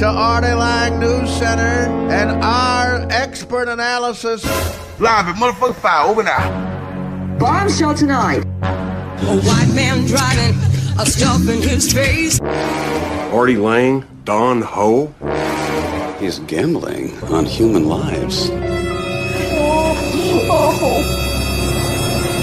to Artie Lang News Center and our expert analysis. Live at motherfucking 5, over now. Bombshell tonight. A white man driving a stuff in his face. Artie Lang, Don Ho. He's gambling on human lives.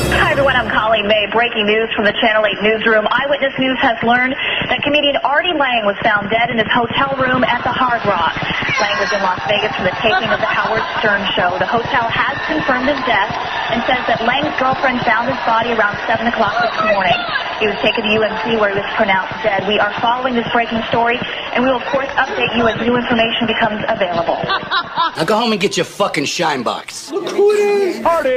Hi everyone, I'm Colleen May. Breaking news from the Channel 8 newsroom. Eyewitness News has learned that comedian Artie Lang was found dead in his hotel room at the Hard Rock. Lang was in Las Vegas for the taping of the Howard Stern show. The hotel has confirmed his death and says that Lang's girlfriend found his body around 7 o'clock this morning. He was taken to UMC where he was pronounced dead. We are following this breaking story, and we will of course update you as new information becomes available. Now go home and get your fucking shine box. Look who it is. Artie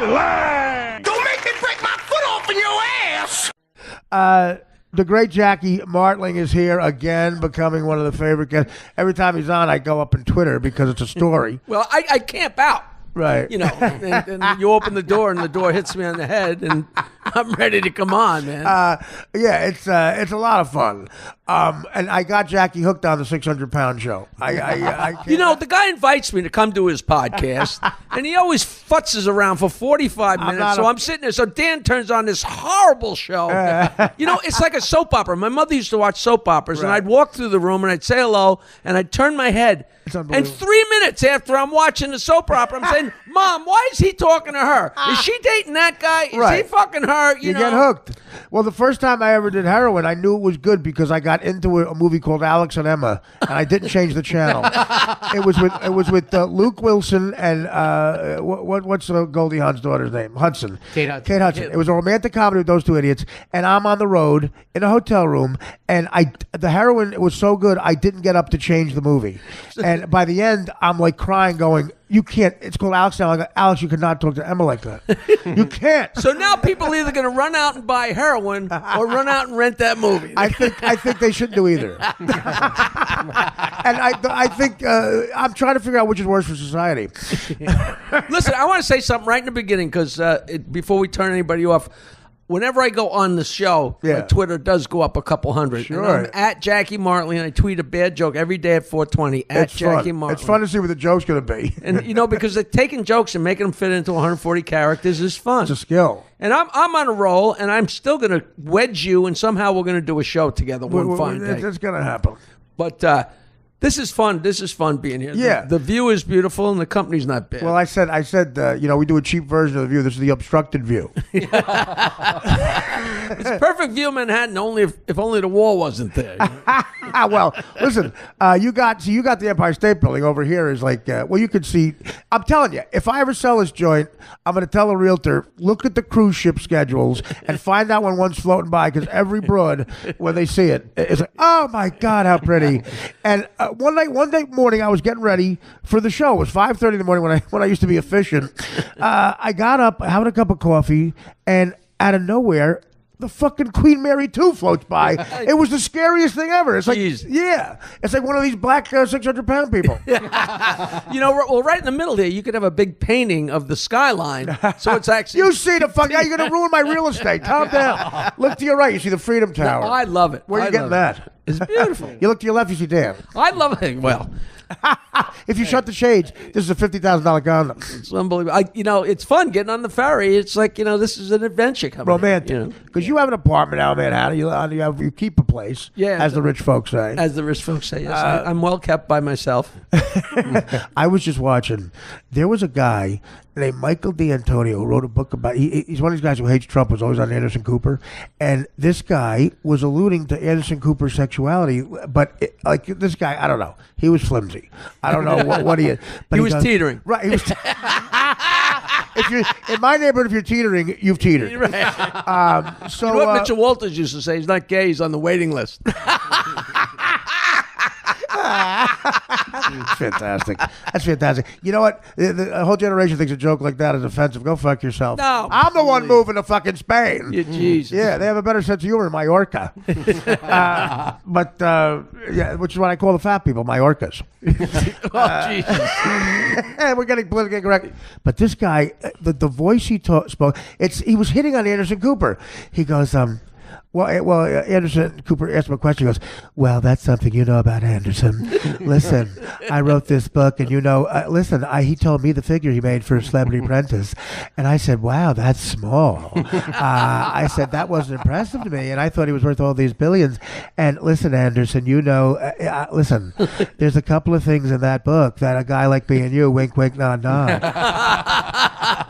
Lang. Don't make me break my foot off in your ass. The great Jackie Martling is here again, becoming one of the favorite guests. Every time he's on, I go up in Twitter because it's a story. Well, I camp out. Right. You know, and you open the door and the door hits me on the head and I'm ready to come on, man. Yeah, it's a lot of fun. And I got Jackie hooked on the 600-pound show. You know, the guy invites me to come to his podcast and he always futzes around for 45 minutes. I'm sitting there. So Dan turns on this horrible show. You know, it's like a soap opera. My mother used to watch soap operas and I'd walk through the room and I'd say hello and I'd turn my head. And 3 minutes after I'm watching the soap opera, I'm saying, Mom, why is he talking to her? Is she dating that guy? Is he fucking her? You know? Get hooked. Well, the first time I ever did heroin, I knew it was good because I got into a movie called Alex and Emma, and I didn't change the channel. It was with Luke Wilson and what's Goldie Hawn's daughter's name? Hudson. Kate Hudson. Kate Hudson. It was a romantic comedy with those two idiots, and I'm on the road in a hotel room, and the heroin was so good I didn't get up to change the movie, and by the end I'm like crying, going, "You can't." It's called Alex now. I go, Alex, you could not talk to Emma like that. You can't. So now people are either going to run out and buy heroin or run out and rent that movie. I think they shouldn't do either. And I think I'm trying to figure out which is worse for society. Listen, I want to say something right in the beginning because before we turn anybody off. Whenever I go on the show, my Twitter does go up a couple hundred. Sure. And I'm at Jackie Martley, and I tweet a bad joke every day at 4:20 at Jackie Martley. It's fun to see what the joke's going to be. And, you know, because they're taking jokes and making them fit into 140 characters is fun. It's a skill. And I'm on a roll, and I'm still going to wedge you, and somehow we're going to do a show together one fine day. It's going to happen. But this is fun. This is fun being here. Yeah. The view is beautiful, and the company's not bad. Well, I said, you know, we do a cheap version of the view. This is the obstructed view. It's a perfect view of Manhattan, only if only the wall wasn't there. You know? Well, listen, you got the Empire State Building over here is like, you can see. I'm telling you, if I ever sell this joint, I'm going to tell a realtor, look at the cruise ship schedules and find out when one's floating by, because every broad, when they see it, it's like, oh my God, how pretty. And one day morning, I was getting ready for the show. It was 5:30 in the morning when I used to be efficient. I got up, having a cup of coffee, and out of nowhere, the fucking Queen Mary 2 floats by. It was the scariest thing ever. It's like, it's like one of these black 600-pound people. You know, well, right in the middle there, you could have a big painting of the skyline. So it's actually... You see the fuck... Now you're going to ruin my real estate. Calm down. Look to your right. You see the Freedom Tower. No, I love it. Where are you getting that? It's beautiful. You look to your left, you see Dan. I love it. Well... If you shut the shades, this is a $50,000 condo. It's unbelievable. You know, it's fun getting on the ferry. It's like, you know, this is an adventure coming. Romantic. Because you have an apartment out in Manhattan. You keep a place, as the rich folks say. As the rich folks say, yes. I'm well kept by myself. I was just watching. There was a guy named Michael D'Antonio who wrote a book about... He's one of these guys who hates Trump, was always on Anderson Cooper. And this guy was alluding to Anderson Cooper's sexuality. But this guy, I don't know. He was flimsy. I don't know what he is. But he was teetering. Right. He was if you're in my neighborhood, if you're teetering, you've teetered. Right. So you know what Mitchell Walters used to say? He's not gay. He's on the waiting list. It's fantastic. That's fantastic. You know what? The whole generation thinks a joke like that is offensive. Go fuck yourself. No. I'm the one moving to fucking Spain. Yeah, Jesus. Yeah, they have a better sense of humor in Mallorca. Which is what I call the fat people, Mallorcas. Jesus. We're getting politically correct. But this guy, the voice he spoke, he was hitting on Anderson Cooper. He goes, Well, Anderson Cooper asked him a question. He goes, well, that's something you know about Anderson. Listen, I wrote this book, and he told me the figure he made for Celebrity Apprentice. And I said, wow, that's small. I said, that wasn't impressive to me. And I thought he was worth all these billions. And listen, Anderson, listen, there's a couple of things in that book that a guy like me and you, wink, wink, nod, nod.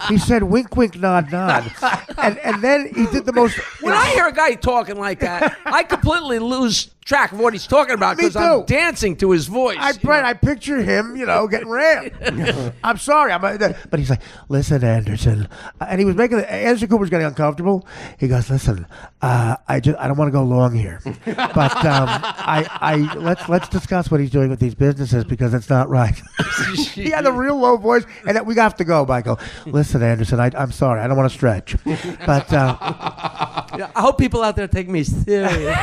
He said, wink, wink, nod, nod. And then he did the most... When I hear a guy talking like that, I completely lose track of what he's talking about because I'm dancing to his voice. I picture him, getting rammed. I'm sorry, but he's like, listen, Anderson, and he was Anderson Cooper's getting uncomfortable. He goes, listen, I don't want to go long here, but let's discuss what he's doing with these businesses because it's not right. He had a real low voice, and we have to go, Michael. Listen, Anderson, I'm sorry, I don't want to stretch, but I hope people out there take me serious.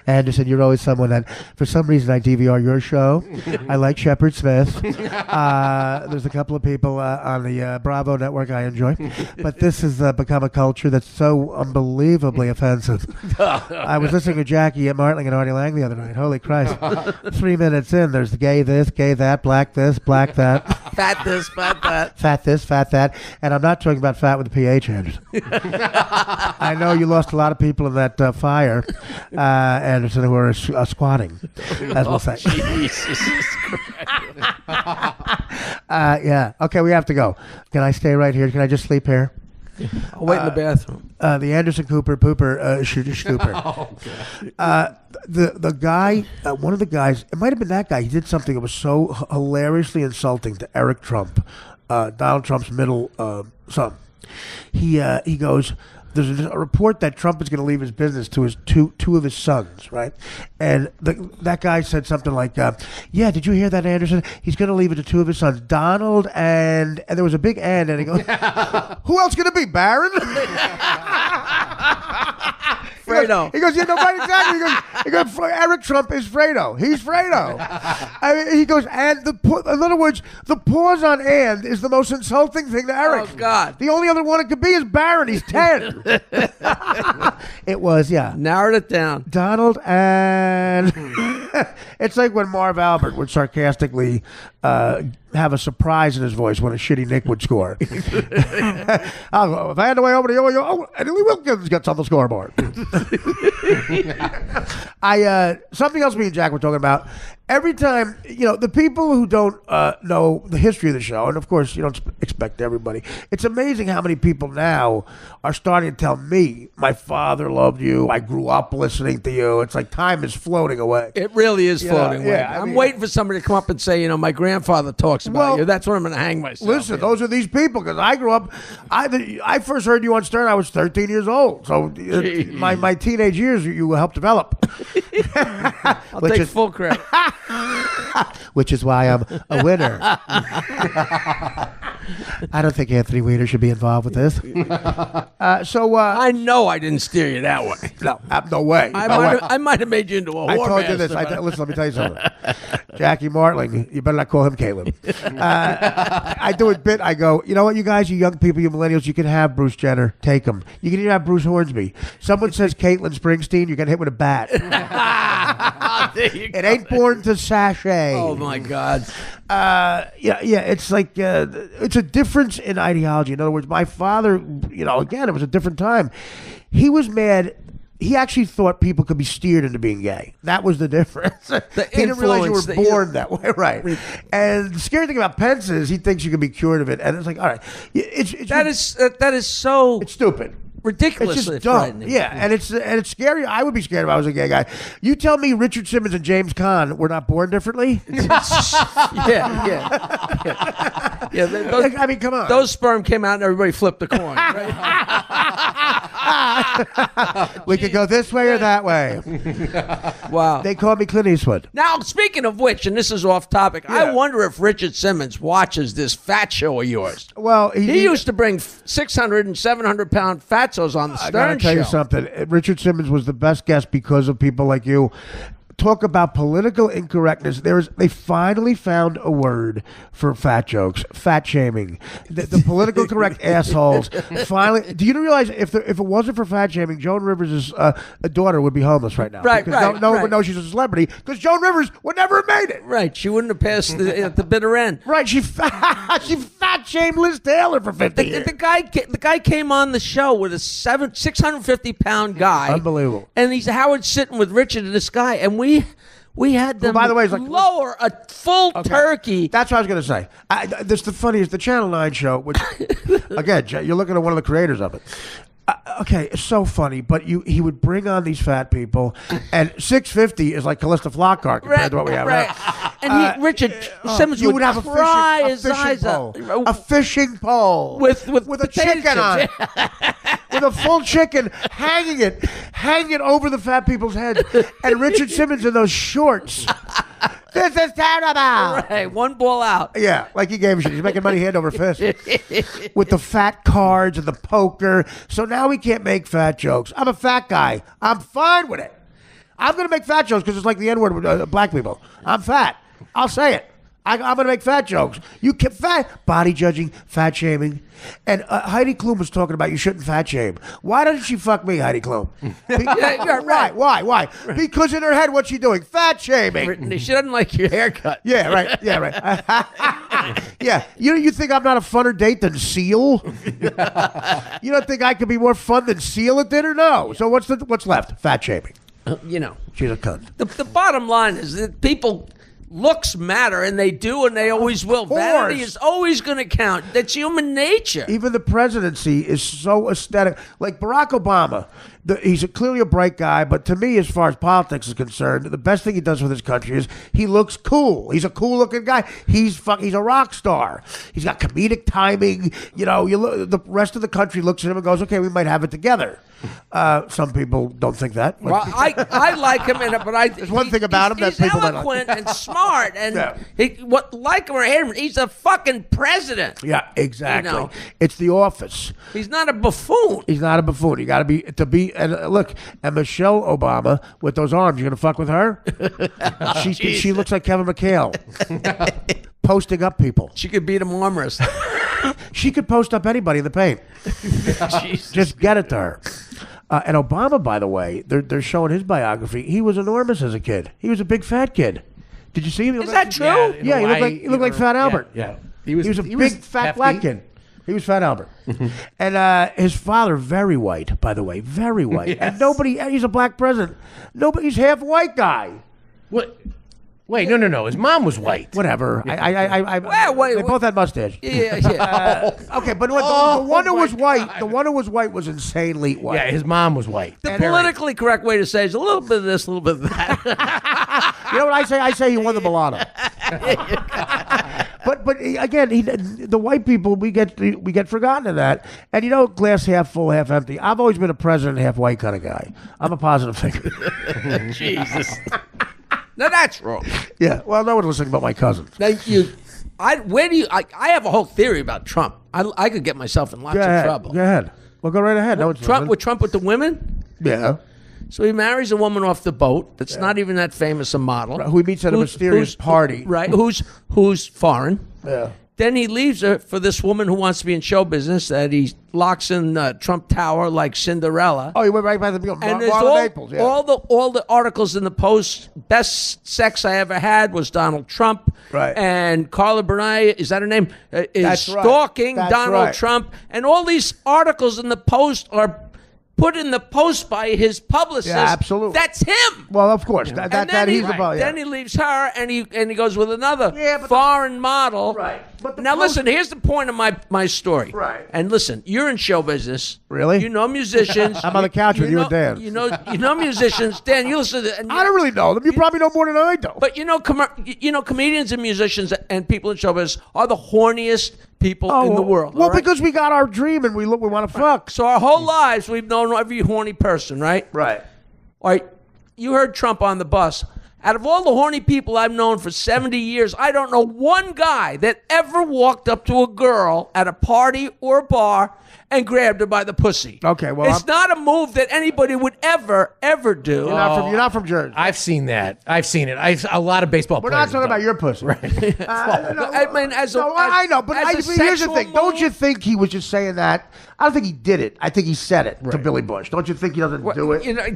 Anderson, you're always someone that, for some reason, I DVR your show. I like Shepard Smith. There's a couple of people on the Bravo network I enjoy. But this has become a culture that's so unbelievably offensive. I was listening to Jackie Martling and Artie Lang the other night. Holy Christ. 3 minutes in, there's the gay this, gay that, black this, black that. Fat this, fat that. Fat this, fat that. And I'm not talking about fat with a PH, Anderson. I know you lost a lot of people in that fire, Anderson, who are squatting, as we'll say. Jesus Christ. Yeah. Okay, we have to go. Can I stay right here? Can I just sleep here? I'll wait in the bathroom. The Anderson Cooper pooper scooper. The guy, one of the guys, it might have been that guy. He did something that was so hilariously insulting to Eric Trump, Donald Trump's middle son. He goes, there's a report that Trump is going to leave his business to his two of his sons, right? And that guy said something like, yeah, did you hear that, Anderson? He's going to leave it to two of his sons, Donald and there was a big and he goes, who else going to be, Barron? Fredo. He goes, yeah, no, right, exactly. He goes, Eric Trump is Fredo. He's Fredo. I mean, he goes, and in other words, the pause on and is the most insulting thing to Eric. Oh, God. The only other one it could be is Barron. He's 10. It was, yeah. Narrowed it down. Donald and... It's like when Marv Albert would sarcastically have a surprise in his voice when a shitty Nick would score. I'll go, hand away over to you, and Lee Wilkins gets on the scoreboard. Something else me and Jack were talking about. Every time, the people who don't know the history of the show, and of course you don't expect everybody, it's amazing how many people now are starting to tell me, my father loved you, I grew up listening to you. It's like time is floating away. It really is floating away. Yeah, I'm waiting for somebody to come up and say, my grandfather talks about you. That's when I'm going to hang myself. Listen, those are these people, because I grew up, I first heard you on Stern, I was 13 years old. So my teenage years you helped develop. I'll take full credit. Which is why I'm a winner. I don't think Anthony Weiner should be involved with this. I know I didn't steer you that way. No way. I might have made you into a whore. I told you this. Listen, let me tell you something. Jackie Martling, you better not call him Caleb. I do a bit. I go, you know what, you guys, you young people, you millennials, you can have Bruce Jenner. Take him. You can even have Bruce Hornsby. Someone says Caitlin Springsteen, you get hit with a bat. It ain't born to sashay. Oh, my God. It's like it's a difference in ideology. In other words, my father, again, it was a different time. He was mad. He actually thought people could be steered into being gay. That was the difference. He didn't realize you were born that way, right? And the scary thing about Pence is he thinks you can be cured of it, and it's like, all right, that is so. It's stupid. Ridiculously it's just dumb. Frightening. Yeah, and it's scary. I would be scared if I was a gay guy. You tell me Richard Simmons and James Caan were not born differently? Yeah. I mean, come on. Those sperm came out and everybody flipped the coin. Right? We could go this way or that way. Wow. They call me Clint Eastwood. Now, speaking of which, and this is off topic, I wonder if Richard Simmons watches this fat show of yours. Well, he used to bring 600 and 700-pound fatzos on the Stern show. I gotta tell you something. Richard Simmons was the best guest because of people like you. talk about political incorrectness. They finally found a word for fat jokes, fat shaming. The political correct assholes finally. Do you realize if it wasn't for fat shaming, Joan Rivers' daughter would be homeless right now? Right, because no one would know she's a celebrity because Joan Rivers would never have made it. Right, she wouldn't have passed at the bitter end. Right, she fat shamed Liz Taylor for 50 years. The guy came on the show with a 650-pound guy. Unbelievable. And he's Howard sitting with Richard and this guy, and we had them by the way, it's like, lower a full turkey. That's what I was going to say. This the funniest, the Channel 9 show, which, again, you're looking at one of the creators of it. Okay, it's so funny, but he would bring on these fat people, and 650 is like Callista Flockhart compared to what we have now. And Richard Simmons would have cry his eyes out. A fishing pole with a chicken on it. With a full chicken hanging it over the fat people's heads. And Richard Simmons in those shorts. This is terrible. Right, one ball out. Yeah, like he gave a shit. He's making money hand over fist. With the fat cards and the poker. So now we can't make fat jokes. I'm a fat guy. I'm fine with it. I'm going to make fat jokes because it's like the N-word with black people. I'm fat. I'll say it. I'm going to make fat jokes. You can fat body judging, fat shaming, and Heidi Klum was talking about you shouldn't fat shame. Why doesn't she fuck me, Heidi Klum? Why? Why? Because in her head, what's she doing? Fat shaming. She doesn't like your haircut. Yeah, right. Yeah, right. Yeah. You think I'm not a funner date than Seal? You don't think I could be more fun than Seal at dinner? No. So what's left? Fat shaming. She's a cunt. The bottom line is that people. Looks matter, and they do, and they always will. Vanity is always going to count. That's human nature. Even the presidency is so aesthetic. Like Barack Obama, he's clearly a bright guy, but to me, as far as politics is concerned, the best thing he does with his country is he looks cool. He's a cool-looking guy. He's a rock star. He's got comedic timing. The rest of the country looks at him and goes, "Okay, we might have it together." Some people don't think that. Well, I like him, but there's one thing about him that people don't like. He's eloquent and smart, and like him or hate him, he's a fucking president. Yeah, exactly. It's the office. He's not a buffoon. He's not a buffoon. You got to be. And look, and Michelle Obama with those arms, you gonna fuck with her? She looks like Kevin McHale. Posting up people. She could beat him arm wrestling. She could post up anybody in the paint. Just get it to her. And Obama, by the way, they're showing his biography. He was enormous as a kid. He was a big fat kid. Did you see him? Is that true? Yeah, he looked like Fat Albert. Yeah. He was a big fat black kid. He was Fat Albert. And his father, very white, by the way, very white. Yes. And he's a black president. He's half white guy. What? Wait, no. His mom was white. Whatever. Wait, they both had mustache. Yeah. Okay, but the one who was white, the one who was white was insanely white. Yeah, his mom was white. The politically correct way to say is a little bit of this, a little bit of that. You know what I say? I say he won the mulatto. But again, the white people, we get forgotten in that. And glass half full, half empty. I've always been a president half white kind of guy. I'm a positive thinker. Jesus. Now that's wrong. Yeah, well, no one's listening about my cousins. Thank you. I have a whole theory about Trump. I could get myself in lots of trouble. Go ahead. Well, go right ahead. No one's Trump with the women? Yeah. So he marries a woman off the boat that's not even that famous a model. Right, who he meets at a mysterious party. Right, who's foreign. Yeah. Then he leaves her for this woman who wants to be in show business that he locks in Trump Tower like Cinderella. Oh, he went right by the beginning. And there's Naples, yeah. all the articles in the Post. Best sex I ever had was Donald Trump. Right. And Carla Bernay, is that her name? Is That's right. stalking That's Donald right. Trump. And all these articles in the Post are put in the Post by his publicist. Yeah, absolutely. That's him. Well, of course. Then he leaves her and he goes with another foreign model. Right. But now listen, here's the point of my story. Right. And listen, you're in show business. Really? You know musicians. I'm on the couch with you and Dan. You know musicians. Dan, you listen to I don't really know them. You probably know more than I do. But comedians and musicians and people in show business are the horniest people in the world. Well, because we got our dream and we want to fuck. So our whole lives we've known every horny person, right? Right. All right. You heard Trump on the bus. Out of all the horny people I've known for 70 years, I don't know one guy that ever walked up to a girl at a party or a bar and grabbed her by the pussy. Okay, well, it's not a move that anybody would ever You're not from Jersey. I've seen that. I've seen it. A lot of baseball We're players. not talking about your pussy. Right. I mean, I know, but here's the thing. Don't you think he was just saying that? I don't think he did it. I think he said it to Billy Bush. Don't you think he doesn't do it? You know,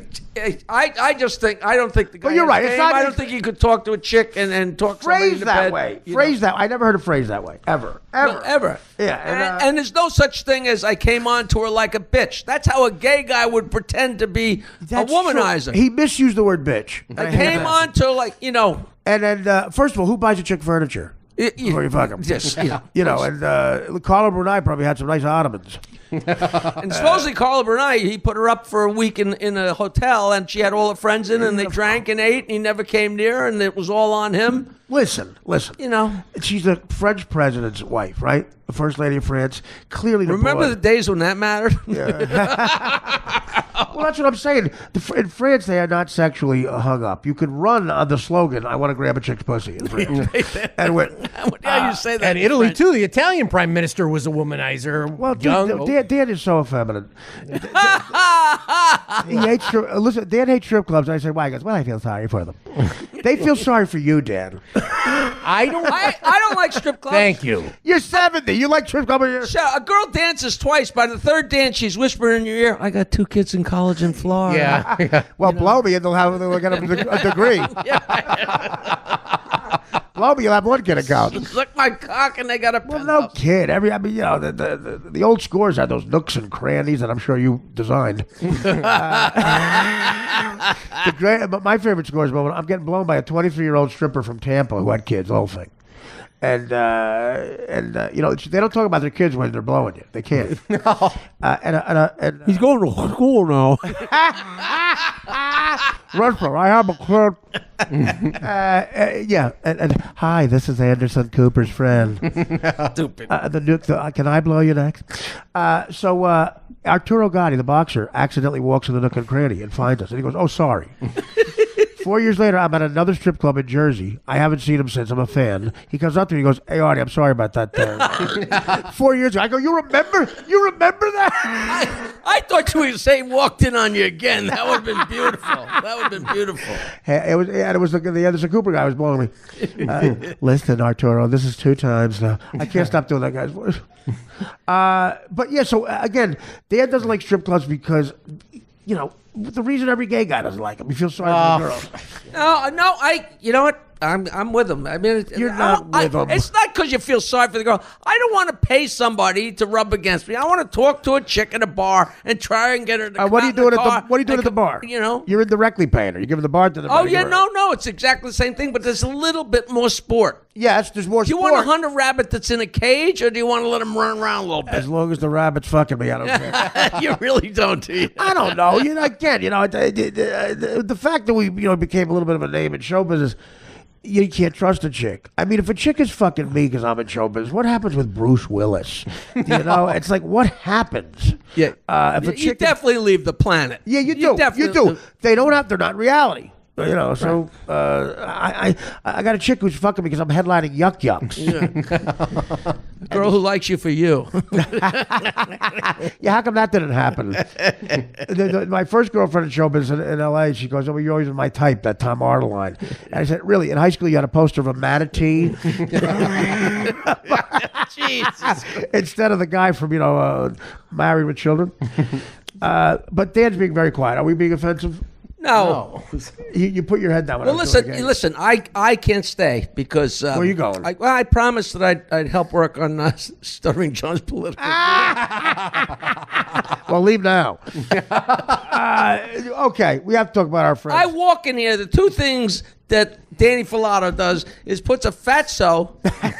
I just think I don't think the guy. But you're right. It's I don't think you could talk to a chick and talk phrase that bed, way. Phrase that. I never heard it phrased that way ever. No, ever. Yeah, and there's no such thing as I came on to her like a bitch. That's how a gay guy would pretend to be a womanizer. True. He misused the word bitch. I came on to like And then first of all, who buys a chick furniture? Before you fuck him. Yes, and Carla Bruni probably had some nice ottomans. And supposedly Carla Bruni, he put her up for a week in a hotel, and she had all her friends in, and they drank and ate, and he never came near her, and it was all on him. Listen. She's the French president's wife, right? The first lady of France. Clearly, remember the days when that mattered? Yeah. Well, that's what I'm saying. In France, they are not sexually hung up. You could run on the slogan, "I want to grab a chick's pussy." In France. And you say that? And Italy too. The Italian prime minister was a womanizer. Well, Dan is so effeminate. He hates listen, Dan hates strip clubs. I say, why? He goes, well, I feel sorry for them. They feel sorry for you, Dan. I don't like strip clubs. Thank you. You're 70. You like strip clubs? A girl dances twice. By the third dance, she's whispering in your ear, "I got 2 kids in college in Florida." Yeah. Well, blow me, and they'll get a degree. Blow me, you'll have 1 kid in college. Suck my cock, and they got a. Well, no kid. The old scores had those nooks and crannies that I'm sure you designed. But my favorite scores moment, I'm getting blown by a 23-year-old stripper from Tampa who had kids, the whole thing. And they don't talk about their kids when they're blowing you. They can't. No. And he's going to school now. Russell, I have a kid. And hi, this is Anderson Cooper's friend. Stupid. Can I blow you next? So Arturo Gatti, the boxer, accidentally walks in the nook and cranny and finds us, and he goes, "Oh, sorry." 4 years later, I'm at another strip club in Jersey. I haven't seen him since. I'm a fan. He comes up to me. He goes, "Hey, Artie, I'm sorry about that." 4 years ago. I go, "You remember? You remember that?" I thought you were saying walked in on you again. That would have been beautiful. That would have been beautiful. It was the Anderson Cooper guy was blowing me. Listen, Arturo, this is 2 times now. I can't stop doing that guy's voice. But yeah, so again, Dan doesn't like strip clubs because, the reason every gay guy doesn't like them. You feel sorry for the girls. No, you know what? I'm with him. I mean, you're not with him. It's not because you feel sorry for the girl. I don't want to pay somebody to rub against me. I want to talk to a chick at a bar and try and get her to come what are you out doing in the car. What are you doing at the bar? You're indirectly paying her. You're giving the bar to the bar. Oh yeah, no, it's exactly the same thing, but there's a little bit more sport. Yes, there's more. Do you sport. want to hunt a rabbit that's in a cage, or do you want to let him run around a little bit? As long as the rabbit's fucking me, I don't care. You really don't, do you? I don't know. Again, the fact that we became a little bit of a name in show business. You can't trust a chick. I mean, if a chick is fucking me because I'm in show business, what happens with Bruce Willis? It's like, what happens? Yeah, if a chick you definitely leave the planet. Yeah, you do. You do. They don't have. They're not reality. So I got a chick who's fucking me because I'm headlining Yuck Yucks. Yeah. A girl who likes you for you. Yeah, how come that didn't happen? My first girlfriend in show business in L.A., she goes, "Oh, you're always my type, that Tom Arnold line." And I said, "Really? In high school, you had a poster of a manatee?" Jesus. Instead of the guy from, Married with Children. But Dan's being very quiet. Are we being offensive? No. You put your head down. Well, listen. I can't stay because where are you going? I promised that I'd help work on Stuttering John's political. Well, leave now. Okay, we have to talk about our friends. I walk in here. The 2 things that Danny Filato does is puts a fatso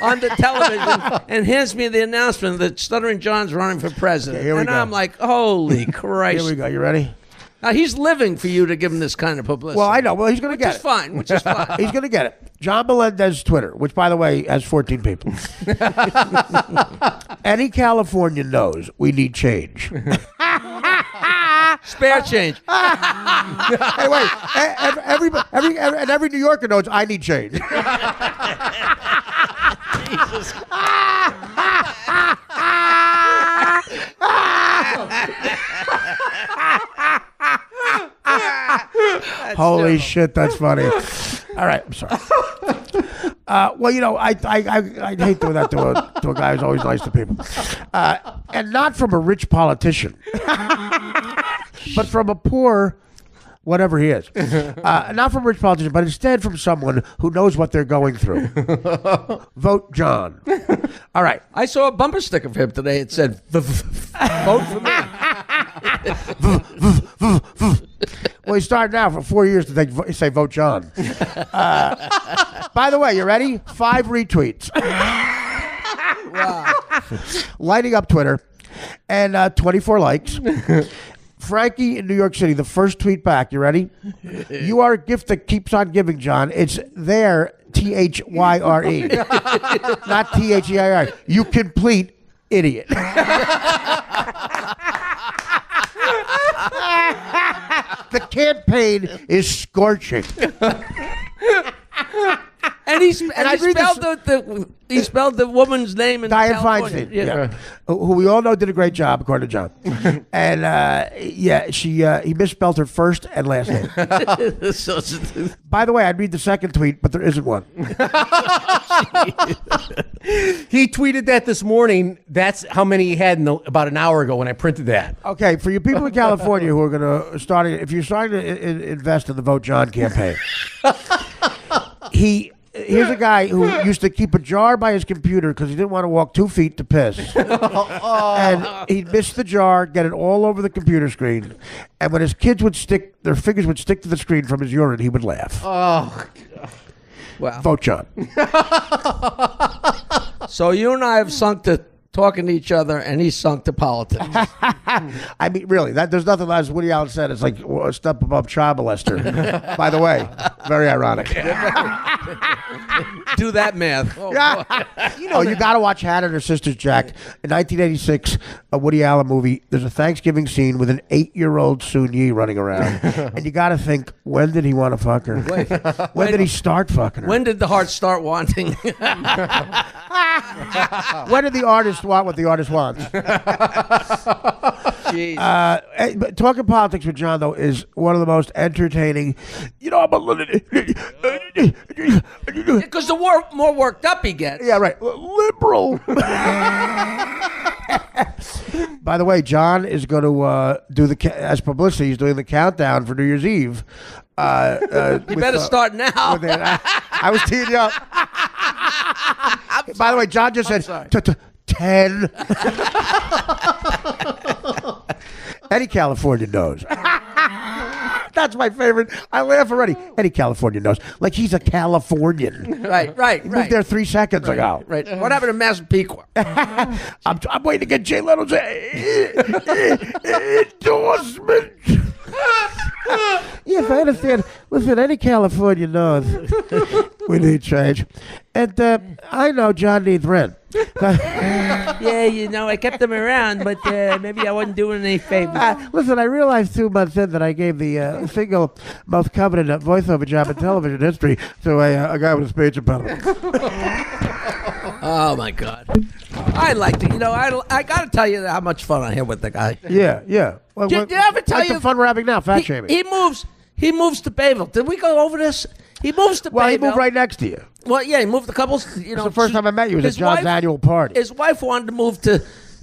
on the television and hands me the announcement that Stuttering John's running for president. Okay, here we go. I'm like, holy Christ! Here we go. You ready? Now, he's living for you to give him this kind of publicity. Well, I know. Well, he's going to get it. Which is fine. He's going to get it. John Melendez Twitter, which, by the way, has 14 people. Any Californian knows we need change. Spare change. Hey, wait. Every New Yorker knows I need change. Jesus. Holy shit, that's funny. All right, I'm sorry. Well, you know, I hate doing that to a guy who's always nice to people, and not from a rich politician, but from a poor, whatever he is, not from a rich politician, but instead from someone who knows what they're going through. Vote John. All right. I saw a bumper sticker of him today. It said, "Vote for me." Well, he started now for 4 years to say vote John. By the way, you ready? 5 retweets. Wow. Lighting up Twitter. And 24 likes. Frankie in New York City, the first tweet back. You ready? You are a gift that keeps on giving, John. It's there, THYRE. Not THEIR. You complete idiot. The campaign is scorching. And he spelled the woman's name in Dianne California. Feinstein, yeah. Who we all know did a great job, according to John. And he misspelled her first and last name. By the way, I'd read the second tweet, but there isn't one. He tweeted that this morning. That's how many he had about an hour ago when I printed that. Okay, for you people in California who are going to if you're starting to invest in the Vote John campaign, here's a guy who used to keep a jar by his computer because he didn't want to walk 2 feet to piss. And he'd miss the jar, get it all over the computer screen. And when his kids their fingers would stick to the screen from his urine, he would laugh. Oh, God. Wow. Vote John. So you and I have sunk to talking to each other, and he's sunk to politics. I mean, really, there's nothing, as Woody Allen said, it's like a step above child molester. By the way, very ironic. Do that math. Oh, you got to watch Hannah and Her Sisters, Jack. In 1986, a Woody Allen movie, there's a Thanksgiving scene with an 8-year-old Soon Yi running around. And you got to think, when did he want to fuck her? When did he start fucking her? When did the heart start wanting? When did the artist want what the artist wants? But talking politics with John, though, is one of the most entertaining. You know, because the more worked up he gets. Yeah, right. Liberal. By the way, John is going to do as publicity. He's doing the countdown for New Year's Eve. You better start now. I was teeing you up. By the way, John just said 10. Any California knows. That's my favorite. I laugh already. Any California knows. Like he's a Californian. Right. He moved there 3 seconds ago. Right. What happened to Massapequa? I'm waiting to get Jay Leno's endorsement. Yes, I understand. Listen, any California knows we need change. And I know John needs rent. Yeah, you know, I kept them around, but maybe I wasn't doing any favors. Listen, I realized 2 months in that I gave the single most coveted voiceover job in television history to a guy with a speech impediment. Oh, my God. I like to, I got to tell you how much fun I had with the guy. Yeah. Well, Did I ever tell you? the fun we're having now, fat shaming. He moves to Bayville. Did we go over this? He moves to Bayville. Well, he moved right next to you. Well, yeah, he moved a couple. It's the first time I met you. It was at John's annual party. His wife wanted to move to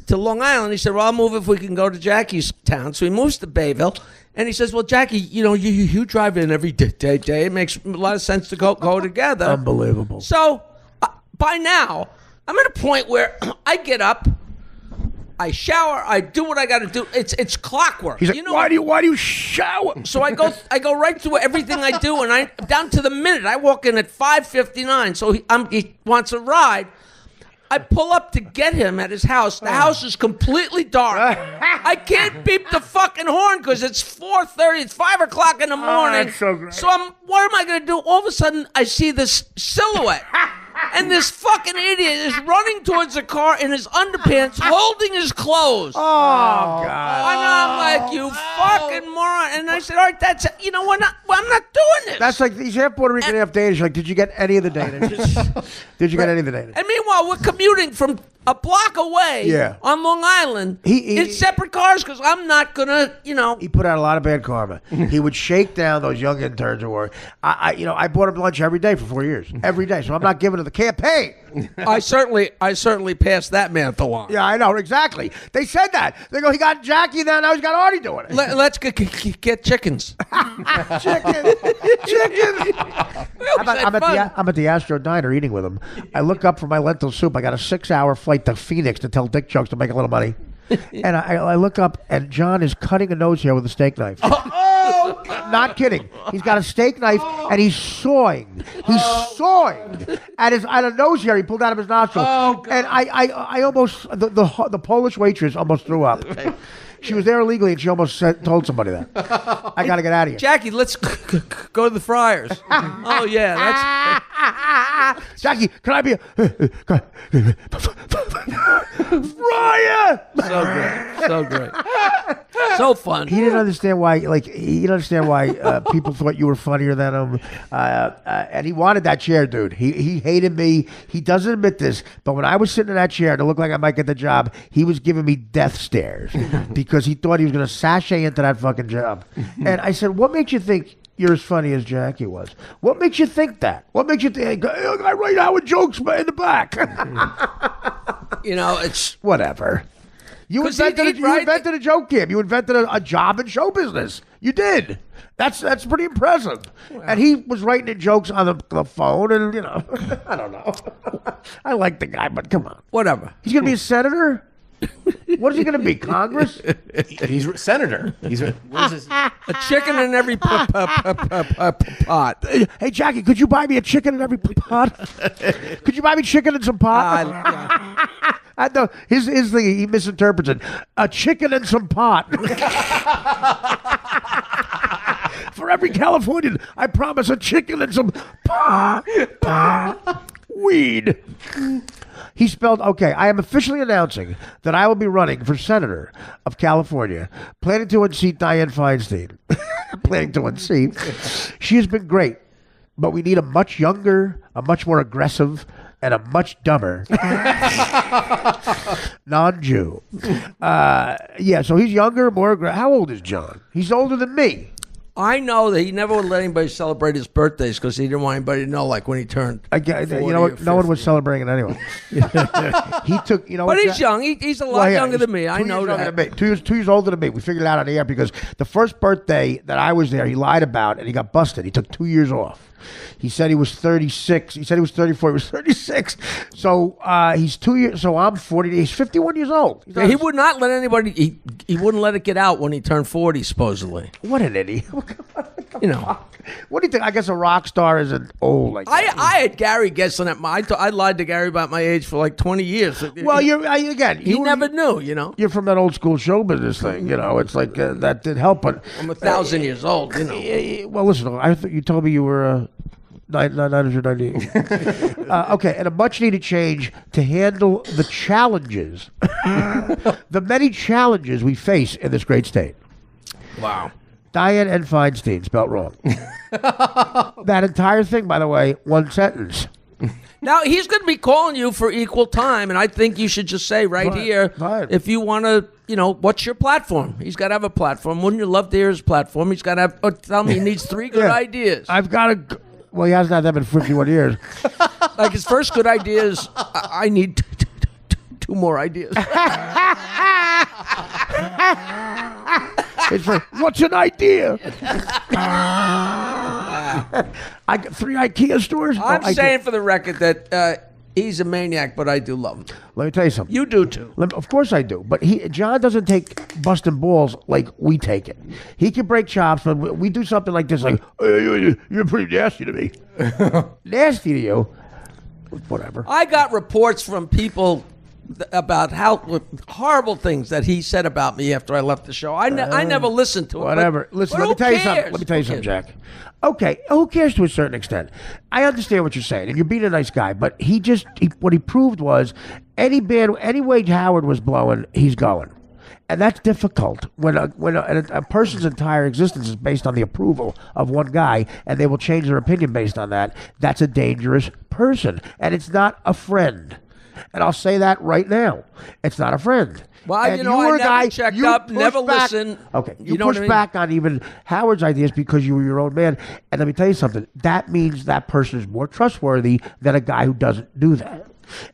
Long Island. He said, well, I'll move if we can go to Jackie's town. So he moves to Bayville. And he says, well, Jackie, you drive in every day. It makes a lot of sense to go together. Unbelievable. So by now, I'm at a point where I get up, I shower, I do what I got to do. It's clockwork. He's like, why do you shower? So I go right through everything I do, and I down to the minute. I walk in at 5:59. So he wants a ride. I pull up to get him at his house. The house is completely dark. I can't beep the fucking horn because it's 4:30. It's 5 o'clock in the morning. That's so great. So what am I going to do? All of a sudden, I see this silhouette. And this fucking idiot is running towards the car in his underpants, holding his clothes. Oh, God. And I'm like, you fucking moron. And I said, all right, that's it. I'm not doing this. That's like, he's half Puerto Rican, half Danish. Like, did you get any of the Danish? Did you get any of the Danish? And meanwhile, we're commuting from a block away on Long Island in separate cars because I'm not going to, He put out a lot of bad karma. He would shake down those young interns who were, I bought him lunch every day for 4 years. Every day. So I'm not giving to the campaign. I certainly passed that mantle on. Yeah, I know, exactly. They said that. They go, he got Jackie, now he's got Artie doing it. Let's get chickens. Chicken. I'm at the Astro Diner eating with him. I look up for my lentil soup. I got a 6-hour flight to Phoenix to tell dick jokes to make a little money. And I look up, and John is cutting a nose hair with a steak knife. Not kidding. He's got a steak knife, and he's sawing. He's sawing at a nose hair he pulled out of his nostril. And I almost, the Polish waitress almost threw up. She was there illegally, and she almost told somebody that. I got to get out of here. Jackie, let's go to the Friars. Oh, yeah. That's Jackie, can I be a... Fryer! So great. So fun. He didn't understand why, people thought you were funnier than him. And he wanted that chair, dude. He hated me. He doesn't admit this, but when I was sitting in that chair to look like I might get the job, he was giving me death stares because he thought he was going to sashay into that fucking job. And I said, what makes you think you're as funny as Jackie was? What makes you think that? What makes you think, I write Howard jokes in the back? It's... Whatever. You invented a joke game. You invented a job in show business. You did. That's pretty impressive. Wow. And he was writing in jokes on the phone, and I don't know. I like the guy, but come on. Whatever. He's going to be a senator? What is he going to be? Congress? He's senator. What is this? A chicken in every pot. Hey, Jackie, could you buy me a chicken in every pot? Could you buy me chicken and some pot? I know his thing. He misinterprets it. A chicken and some pot. For every Californian, I promise a chicken and some pot. Weed. He spelled, I am officially announcing that I will be running for senator of California, planning to unseat Dianne Feinstein. Planning to unseat. She has been great, but we need a much younger, a much more aggressive, and a much dumber non-Jew. So he's younger, more aggressive. How old is John? He's older than me. I know that he never would let anybody celebrate his birthdays because he didn't want anybody to know, like when he turned. You know what? No one was celebrating it anyway. He took, But he's young. He's a lot younger than me. I know that. 2 years older than me. We figured it out on the air because the first birthday that I was there, he lied about and he got busted. He took 2 years off. He said he was 36. He said he was 34. He was 36. So he's 2 years. So I'm 40. He's 51 years old. He would not let anybody. He wouldn't let it get out when he turned 40. Supposedly. What an idiot. What do you think? I guess a rock star isn't old like that. I had Gary guessing at I lied to Gary about my age for like 20 years. Well, he never knew. You're from that old school show business thing. It's like that did help. But I'm 1,000 years old. Well, listen. I thought you told me you were 998. Okay, and a much needed change to handle the challenges, the many challenges we face in this great state. Wow. Dianne and Feinstein, spelled wrong. That entire thing, by the way, one sentence. Now, he's going to be calling you for equal time, and I think you should just say here, if you want to, what's your platform? He's got to have a platform. Wouldn't you love to hear his platform? He's got to have, tell me he needs 3 good ideas. I've got to, well, he hasn't had them in 51 years. Like his first good idea is, I need 2 more ideas. It's like, what's an idea? I got 3 IKEA stores. I'm saying for the record that he's a maniac, but I do love him. Let me tell you something. You do too. Of course I do. But John doesn't take busting balls like we take it. He can break chops, but we do something like this, like, you're pretty nasty to me. Nasty to you? Whatever. I got reports from people about how horrible things that he said about me after I left the show. I never listened to it. Whatever. Listen, let me tell you something. Let me tell you something, Jack. Okay, who cares to a certain extent? I understand what you're saying, and you're being a nice guy, but what he proved was any way Howard was blowing, he's going. And that's difficult when a person's entire existence is based on the approval of one guy, and they will change their opinion based on that. That's a dangerous person, and it's not a friend. And I'll say that right now. It's not a friend. Well, and you know, I were a never guy, checked you up, pushed never back- listened. Okay, you, You know what pushed I mean? back on even Howard's ideas because you were your own man. And let me tell you something. That means that person is more trustworthy than a guy who doesn't do that.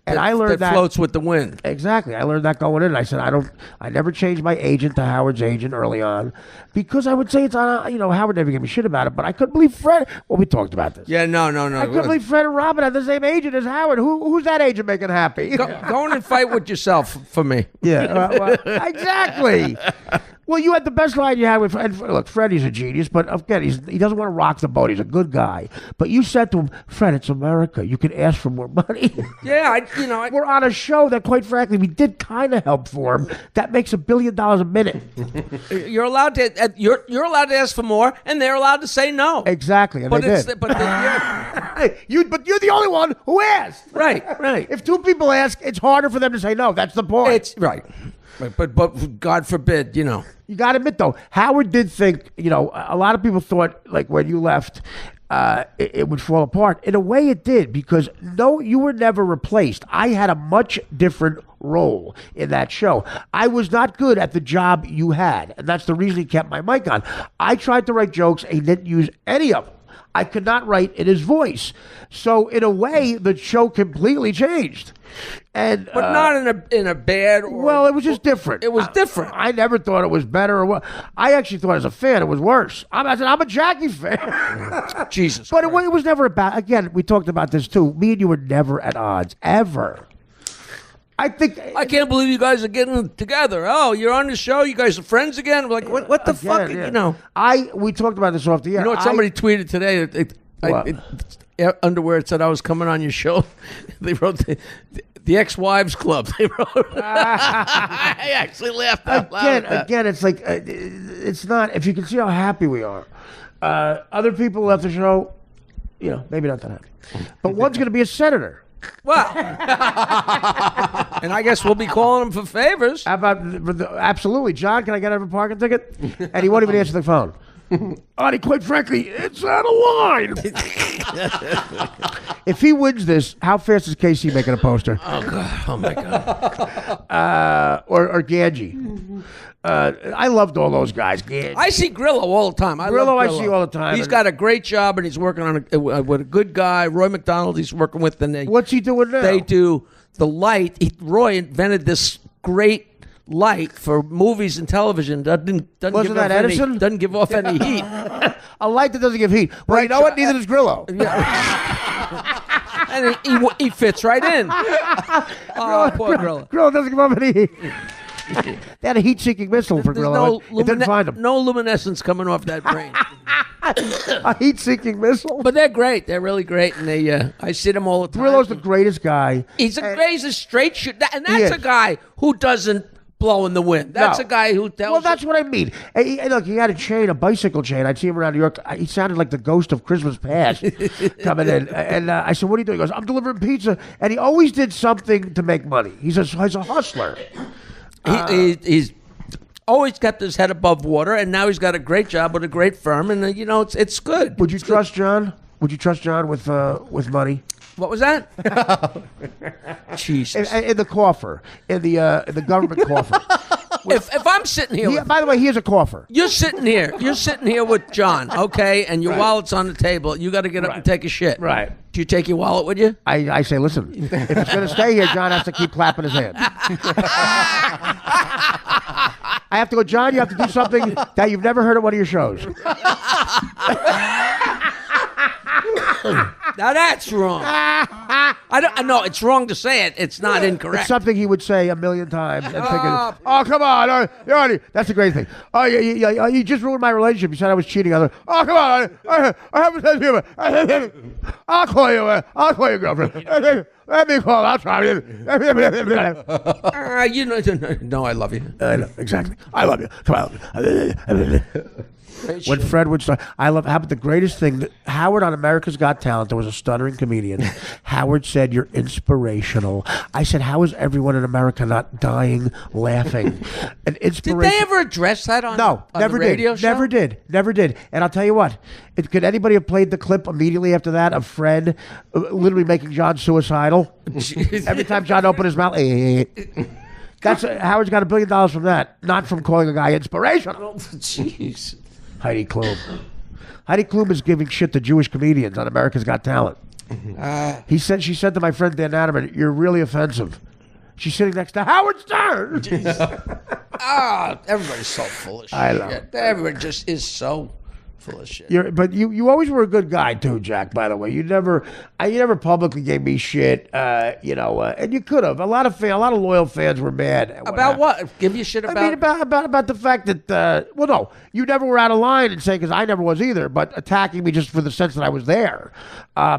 And I learned that floats with the wind. Exactly. I learned that going in. I said, I never changed my agent to Howard's agent early on because I would say it's on, Howard never gave me shit about it, but I couldn't believe Fred. Well, we talked about this. Yeah, no. I couldn't believe Fred and Robin had the same agent as Howard. Who's that agent making happy? Go on and fight with yourself for me. Yeah, exactly. Well, you had the best line you had with Fred. Look, Freddie's a genius, but again, he doesn't want to rock the boat. He's a good guy. But you said to him, Fred, it's America. You can ask for more money. Yeah, we're on a show that, quite frankly, we did kind of help for him. That makes $1 billion a minute. You're allowed to. You're allowed to ask for more, and they're allowed to say no. Exactly, and But they it's did. but But you're the only one who asked. Right. If two people ask, it's harder for them to say no. That's the point. It's right. But God forbid, You got to admit, though, Howard did think, a lot of people thought, like, when you left, it would fall apart. In a way, it did, because no, you were never replaced. I had a much different role in that show. I was not good at the job you had, and that's the reason he kept my mic on. I tried to write jokes, and he didn't use any of them. I could not write in his voice. So, in a way, the show completely changed. But not in a bad. Well, it was just different. It was different. I never thought it was better or what. I actually thought as a fan it was worse. I'm a Jackie fan. Jesus. But it was never about. Again, we talked about this too. Me and you were never at odds ever. I can't believe you guys are getting together. Oh, you're on the show. You guys are friends again. I'm like, what the fuck? Yeah. We talked about this off the air. You know what? Somebody tweeted today. Underwear. It said I was coming on your show. They wrote the ex-wives club. They wrote. I actually laughed out loud. Again, it's like it's not. If you can see how happy we are, other people left the show. Maybe not that happy, but one's going to be a senator. Well, and I guess we'll be calling him for favors. How about absolutely, John? Can I get a parking ticket? And he won't even answer the phone. Artie, quite frankly, it's out of line. If he wins this, how fast is Casey making a poster? Oh God! Oh my God! Or Ganji. I loved all those guys. Ganji. I see Grillo all the time. Grillo, I see all the time. He's got a great job, and he's working on with a good guy, Roy McDonald. He's working with, and what's he doing now? They do the light. Roy invented this great light for movies and television. Doesn't Wasn't give that off Edison? doesn't give off any heat. A light that doesn't give heat. Well, you know what? Neither does Grillo. And he fits right in. Oh, poor Grillo. Grillo doesn't give off any heat. They had a heat-seeking missile for Grillo. It didn't find him. No luminescence coming off that brain. A heat-seeking missile. But they're great. They're really great, and I see them all the time. Grillo's the greatest guy. He's a straight shooter, and that's a guy who doesn't blow in the wind. That's a guy who tells. Well, that's what I mean. Hey, look, he had a bicycle chain. I'd see him around New York. He sounded like the ghost of Christmas past coming in. And I said, "What are you doing?" He goes, "I'm delivering pizza." And he always did something to make money. He's a hustler. He's always kept his head above water, and now he's got a great job with a great firm, and it's good. Would you trust John? Would you trust John with money? What was that? Jesus. In the coffer, in the government coffer. If I'm sitting here, by the way, he is a coffer. You're sitting here with John, okay, and your wallet's on the table. You got to get up and take a shit. Right. Do you take your wallet with you? I say, listen, if it's going to stay here, John has to keep clapping his hands. I have to go, John, you have to do something that you've never heard at one of your shows. Now that's wrong. I know it's wrong to say it. It's not incorrect. It's something he would say 1,000,000 times. And thinking, oh, come on. Artie. That's a great thing. Oh, you just ruined my relationship. You said I was cheating on her. Oh, come on. I haven't said you. I'll call you. I'll call your girlfriend. Let me call. I'll try. No, I love you. I know, exactly. I love you. Come on. When Fred would start, I love. How about the greatest thing? That Howard on America's Got Talent. There was a stuttering comedian. Howard said, "You're inspirational." I said, "How is everyone in America not dying laughing?" An inspiration. Did they ever address that on? No, on never the radio did. show? Never did. And I'll tell you what. Could anybody have played the clip immediately after that of Fred literally making John suicidal? Every time John opened his mouth. That's Howard's got $1 billion from that, not from calling a guy inspirational. Jeez. Heidi Klum. Heidi Klum is giving shit to Jewish comedians on America's Got Talent. She said to my friend Dan Natterman, "You're really offensive." She's sitting next to Howard Stern. Everybody's so full of shit. I know. Everybody just is so full of shit. But you always were a good guy too, Jack. By the way, you never publicly gave me shit. And you could have. A lot of loyal fans were mad at About what? Give you shit about? I mean, about the fact that no, you never were out of line and saying, because I never was either, but attacking me just for the sense that I was there,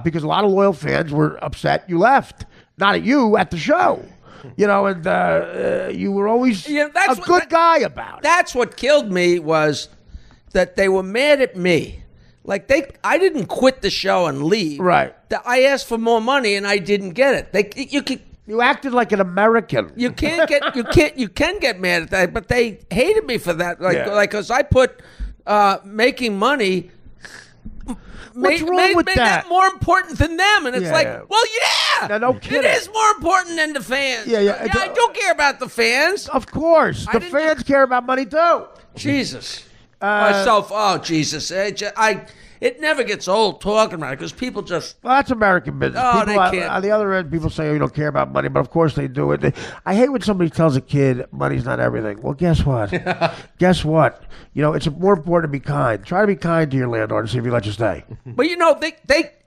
because a lot of loyal fans were upset you left, not at you, at the show. And you were always a good guy about it. That's what killed me was that they were mad at me. Like I didn't quit the show and leave. Right. I asked for more money and I didn't get it. You acted like an American. You can get mad at that, but they hated me for that. Because I put making money. What's wrong with made that? more important than them, and it's well, yeah, no kidding. It is more important than the fans. Yeah. I don't care about the fans. Of course, the fans care about money too. Jesus. Jesus. It never gets old talking about it because people just... Well, that's American business. Oh, People, they can't. On the other end, people say, you don't care about money, but of course they do it. I hate when somebody tells a kid money's not everything. Well, guess what? Guess what? It's more important to be kind. Try to be kind to your landlord and see if he lets you stay. But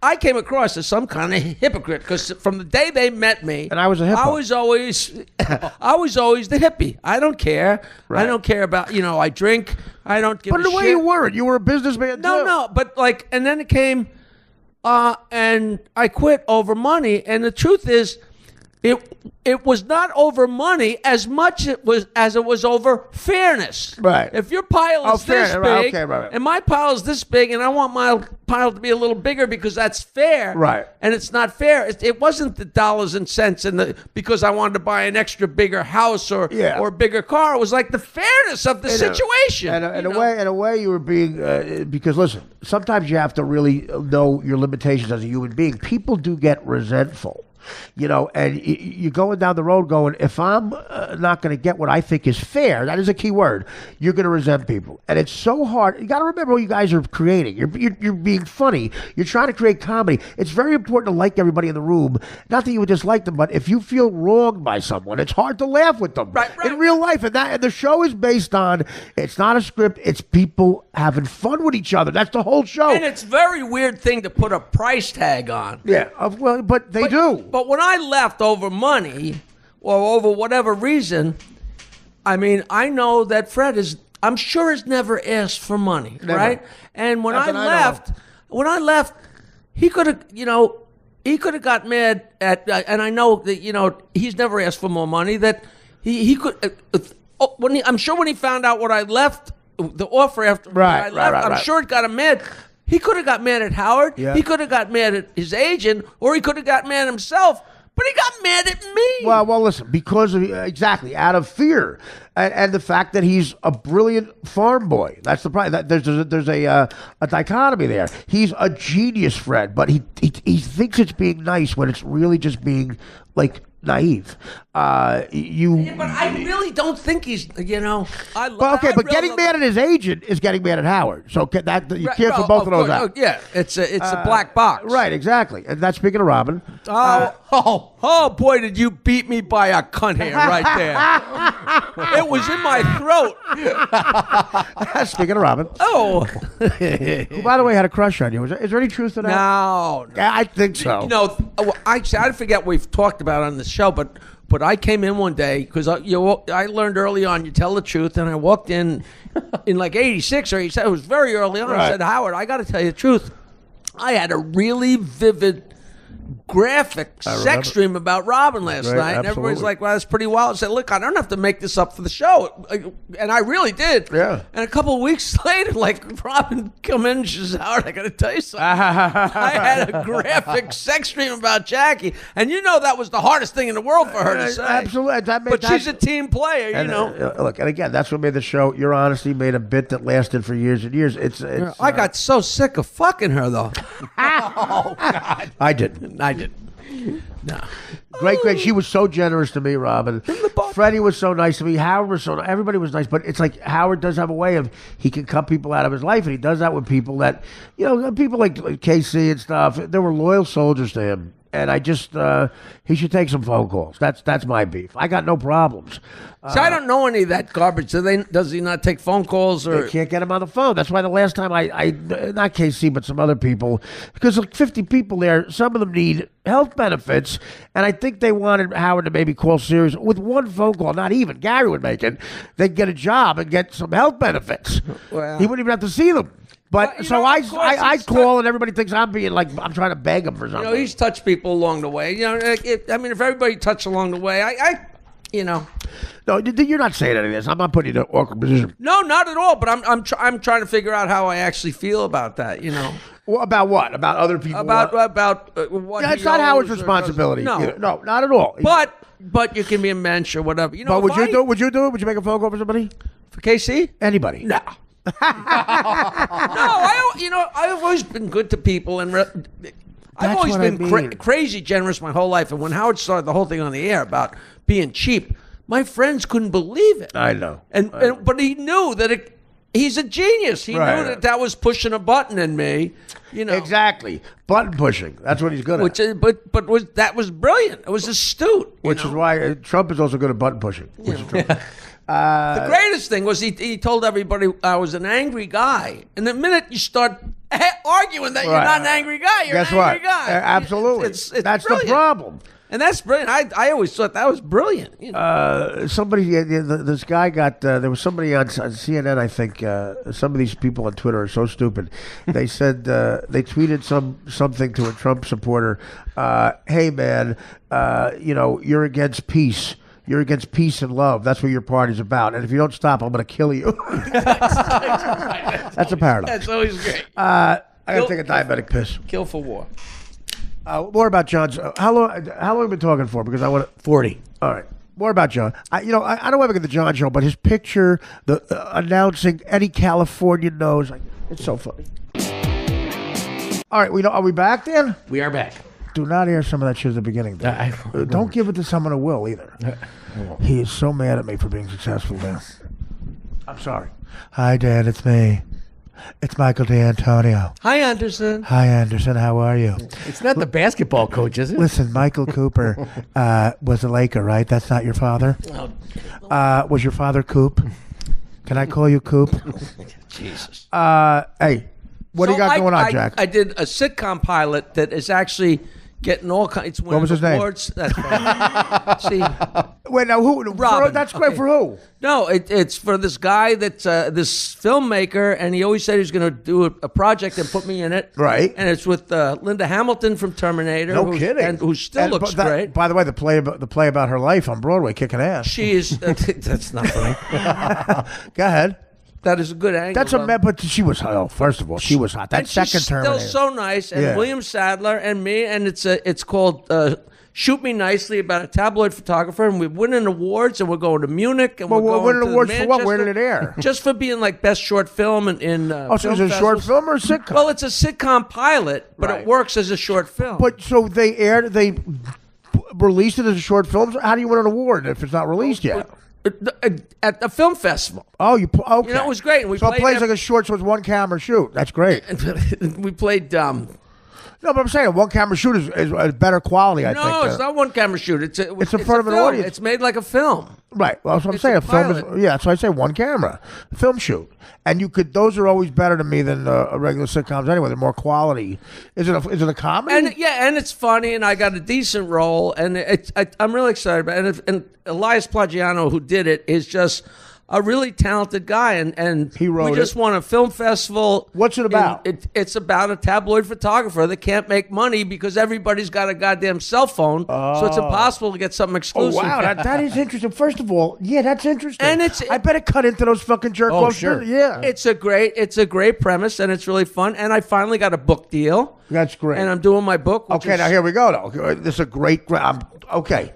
I came across as some kind of hypocrite because from the day they met me... And I was a hippo. I was always the hippie. I don't care. Right. I don't care about, I drink... I don't give a shit. But in a way you weren't. You were a businessman too. No. But and then it came, and I quit over money. And the truth is, it was not over money as much as it was over fairness. Right. If your pile is this big, right. and my pile is this big, and I want my pile to be a little bigger because that's fair. Right. And it's not fair. It wasn't the dollars and cents because I wanted to buy an extra bigger house or a bigger car. It was like the fairness of the situation. In a way, you were being because listen, sometimes you have to really know your limitations as a human being. People do get resentful. And you're going down the road going, if I'm not going to get what I think is fair, that is a key word, you're going to resent people. And it's so hard. You got to remember what you guys are creating. You're being funny. You're trying to create comedy. It's very important to like everybody in the room. Not that you would dislike them, but if you feel wronged by someone, it's hard to laugh with them in real life. And the show is based on, it's not a script, it's people having fun with each other. That's the whole show. And it's a very weird thing to put a price tag on. Yeah, but they do. But when I left over money or over whatever reason, I mean, I know that Fred I'm sure has never asked for money, right? And when I left, he could have got mad at, and I know that, he's never asked for more money, that he could, I'm sure when he found out what I left, the offer after I left, I'm sure it got him mad. He could have got mad at Howard. Yeah. He could have got mad at his agent, or he could have got mad at himself. But he got mad at me. Well, listen, because of exactly out of fear, and the fact that he's a brilliant farm boy. That's the problem. There's a dichotomy there. He's a genius, Fred, but he thinks it's being nice when it's really just being like naive. But I really don't think he's. But getting mad at his agent is getting mad at Howard. So you can't for both of those out. Yeah, it's a black box. Right, exactly. And that's speaking of Robin. Oh boy, did you beat me by a cunt hair right there. It was in my throat. Speaking of Robin. Oh. Who, by the way, had a crush on you. Is there any truth to that? No. I think so. I forget we've talked about it on the show, but I came in one day because I learned early on you tell the truth, and I walked in like 86 or 87. It was very early on. Right. I said, Howard, I got to tell you the truth. I had a really vivid graphic sex dream about Robin last Right, night, and everybody's absolutely. like, "Well, that's pretty wild." I said, "Look, I don't have to make this up for the show," and I really did. Yeah. And a couple of weeks later, like Robin come in, she says, "Howard, I got to tell you something. I had a graphic sex dream about Jackie, and you know that was the hardest thing in the world for her to say." Absolutely. But she's a team player, you know. Look, and again, that's what made the show. Your honesty made a bit that lasted for years and years. It's I got so sick of fucking her, though. Oh God! I didn't. No. Great. She was so generous to me, Robin. Freddie was so nice to me. Howard was so. Everybody was nice, but it's like Howard does have a way of he can cut people out of his life, and he does that with people that people like Casey and stuff. There were loyal soldiers to him. And I just, he should take some phone calls. That's my beef. I got no problems. So I don't know any of that garbage. Does he not take phone calls? Or They can't get him on the phone. That's why the last time I not KC, but some other people, because like 50 people there, some of them need health benefits, and I think they wanted Howard to maybe call Sirius with one phone call, not even. Gary would make it. They'd get a job and get some health benefits. Well, he wouldn't even have to see them. But so I call and everybody thinks I'm being like I'm trying to beg him for something. He's touched people along the way. If everybody touched along the way, No, you're not saying any of this. I'm not putting you in an awkward position. No, not at all. But I'm trying to figure out how I actually feel about that. Well, about what? About other people? About what? Yeah, it's not Howard's responsibility. No, no, not at all. But you can be a mensch or whatever. But would you do it? Would you do it? Would you make a phone call for somebody? For KC? Anybody? No. No, I've always been good to people, and I've always been crazy generous my whole life. And when Howard started the whole thing on the air about being cheap, my friends couldn't believe it. I know. But he knew that he's a genius. He knew that was pushing a button in me. Exactly, button pushing. That's what he's good at. That was brilliant. It was astute. Which is why Trump is also good at button pushing. Which is true. The greatest thing was he told everybody I was an angry guy. And the minute you start arguing that you're not an angry guy, you're an angry guy. Absolutely. That's brilliant. the problem. And that's brilliant. I always thought that was brilliant. Somebody, this guy got, there was somebody on CNN, I think, some of these people on Twitter are so stupid. They said, they tweeted something to a Trump supporter, hey man, you're against peace. You're against peace and love. That's what your party's about. And if you don't stop, I'm going to kill you. That's a paradox. That's always great. I got to take a diabetic piss. Kill for war. More about John's. How long have we been talking for? Because I want 40. All right. More about John. I don't ever get the John show, but his picture, announcing any Californian knows. It's so funny. All right. Are we back, Dan? We are back. Do not air some of that shit at the beginning. Don't give it to someone who will either. He is so mad at me for being successful, Dan. I'm sorry. Hi, Dan. It's me. It's Michael D'Antonio. Hi, Anderson. Hi, Anderson. How are you? It's not the basketball coach, is it? Listen, Michael Cooper was a Laker, right? That's not your father? Was your father Coop? Can I call you Coop? Jesus. Hey. What do you got going on, Jack? I did a sitcom pilot that is actually getting all kinds. It's winning what was his awards. Name? That's right. See, wait, now who? Robin. That's great for who? No, it's for this guy that's this filmmaker, and he always said he was going to do a project and put me in it. Right. And it's with Linda Hamilton from Terminator. No kidding. And who still looks great. By the way, the play about her life on Broadway, kicking ass. She is. That's not funny. Go ahead. That is a good angle. That's but she was hot. First of all, she was hot. That second Terminator. Still so nice. And William Sadler and me, and it's called Shoot Me Nicely, about a tabloid photographer, and we're winning awards, and we're going to Munich, and we're winning awards to for what? Where did it air? Just for being like best short film in so it's a short film or a sitcom? Well, it's a sitcom pilot, but it works as a short film. But so they released it as a short film. How do you win an award if it's not released yet? At the film festival. Oh, okay. It was great. And so it plays like a short, so it's one camera shoot. That's great. We played. No, but I'm saying one camera shoot is better quality. I think. No, it's not one camera shoot. It's in front of an audience. It's made like a film. Right. Well, that's what I'm saying. A film is, so I say one camera, film shoot, and those are always better to me than regular sitcoms anyway. They're more quality. Is it a comedy? And it's funny, and I got a decent role, and I'm really excited about it. And Elias Plagiano, who did it, is just a really talented guy, and He wrote we just it. won a film festival. What's it about? It's about a tabloid photographer that can't make money because everybody's got a goddamn cell phone, so it's impossible to get something Oh, exclusive. wow. That is interesting. First of all, yeah, that's interesting. And I better cut into those fucking jerk offs. sure. Yeah. It's a great premise, and it's really fun. And I finally got a book deal. That's great. And I'm doing my book. which Okay, is- now here we go. Though. This is a great. Okay.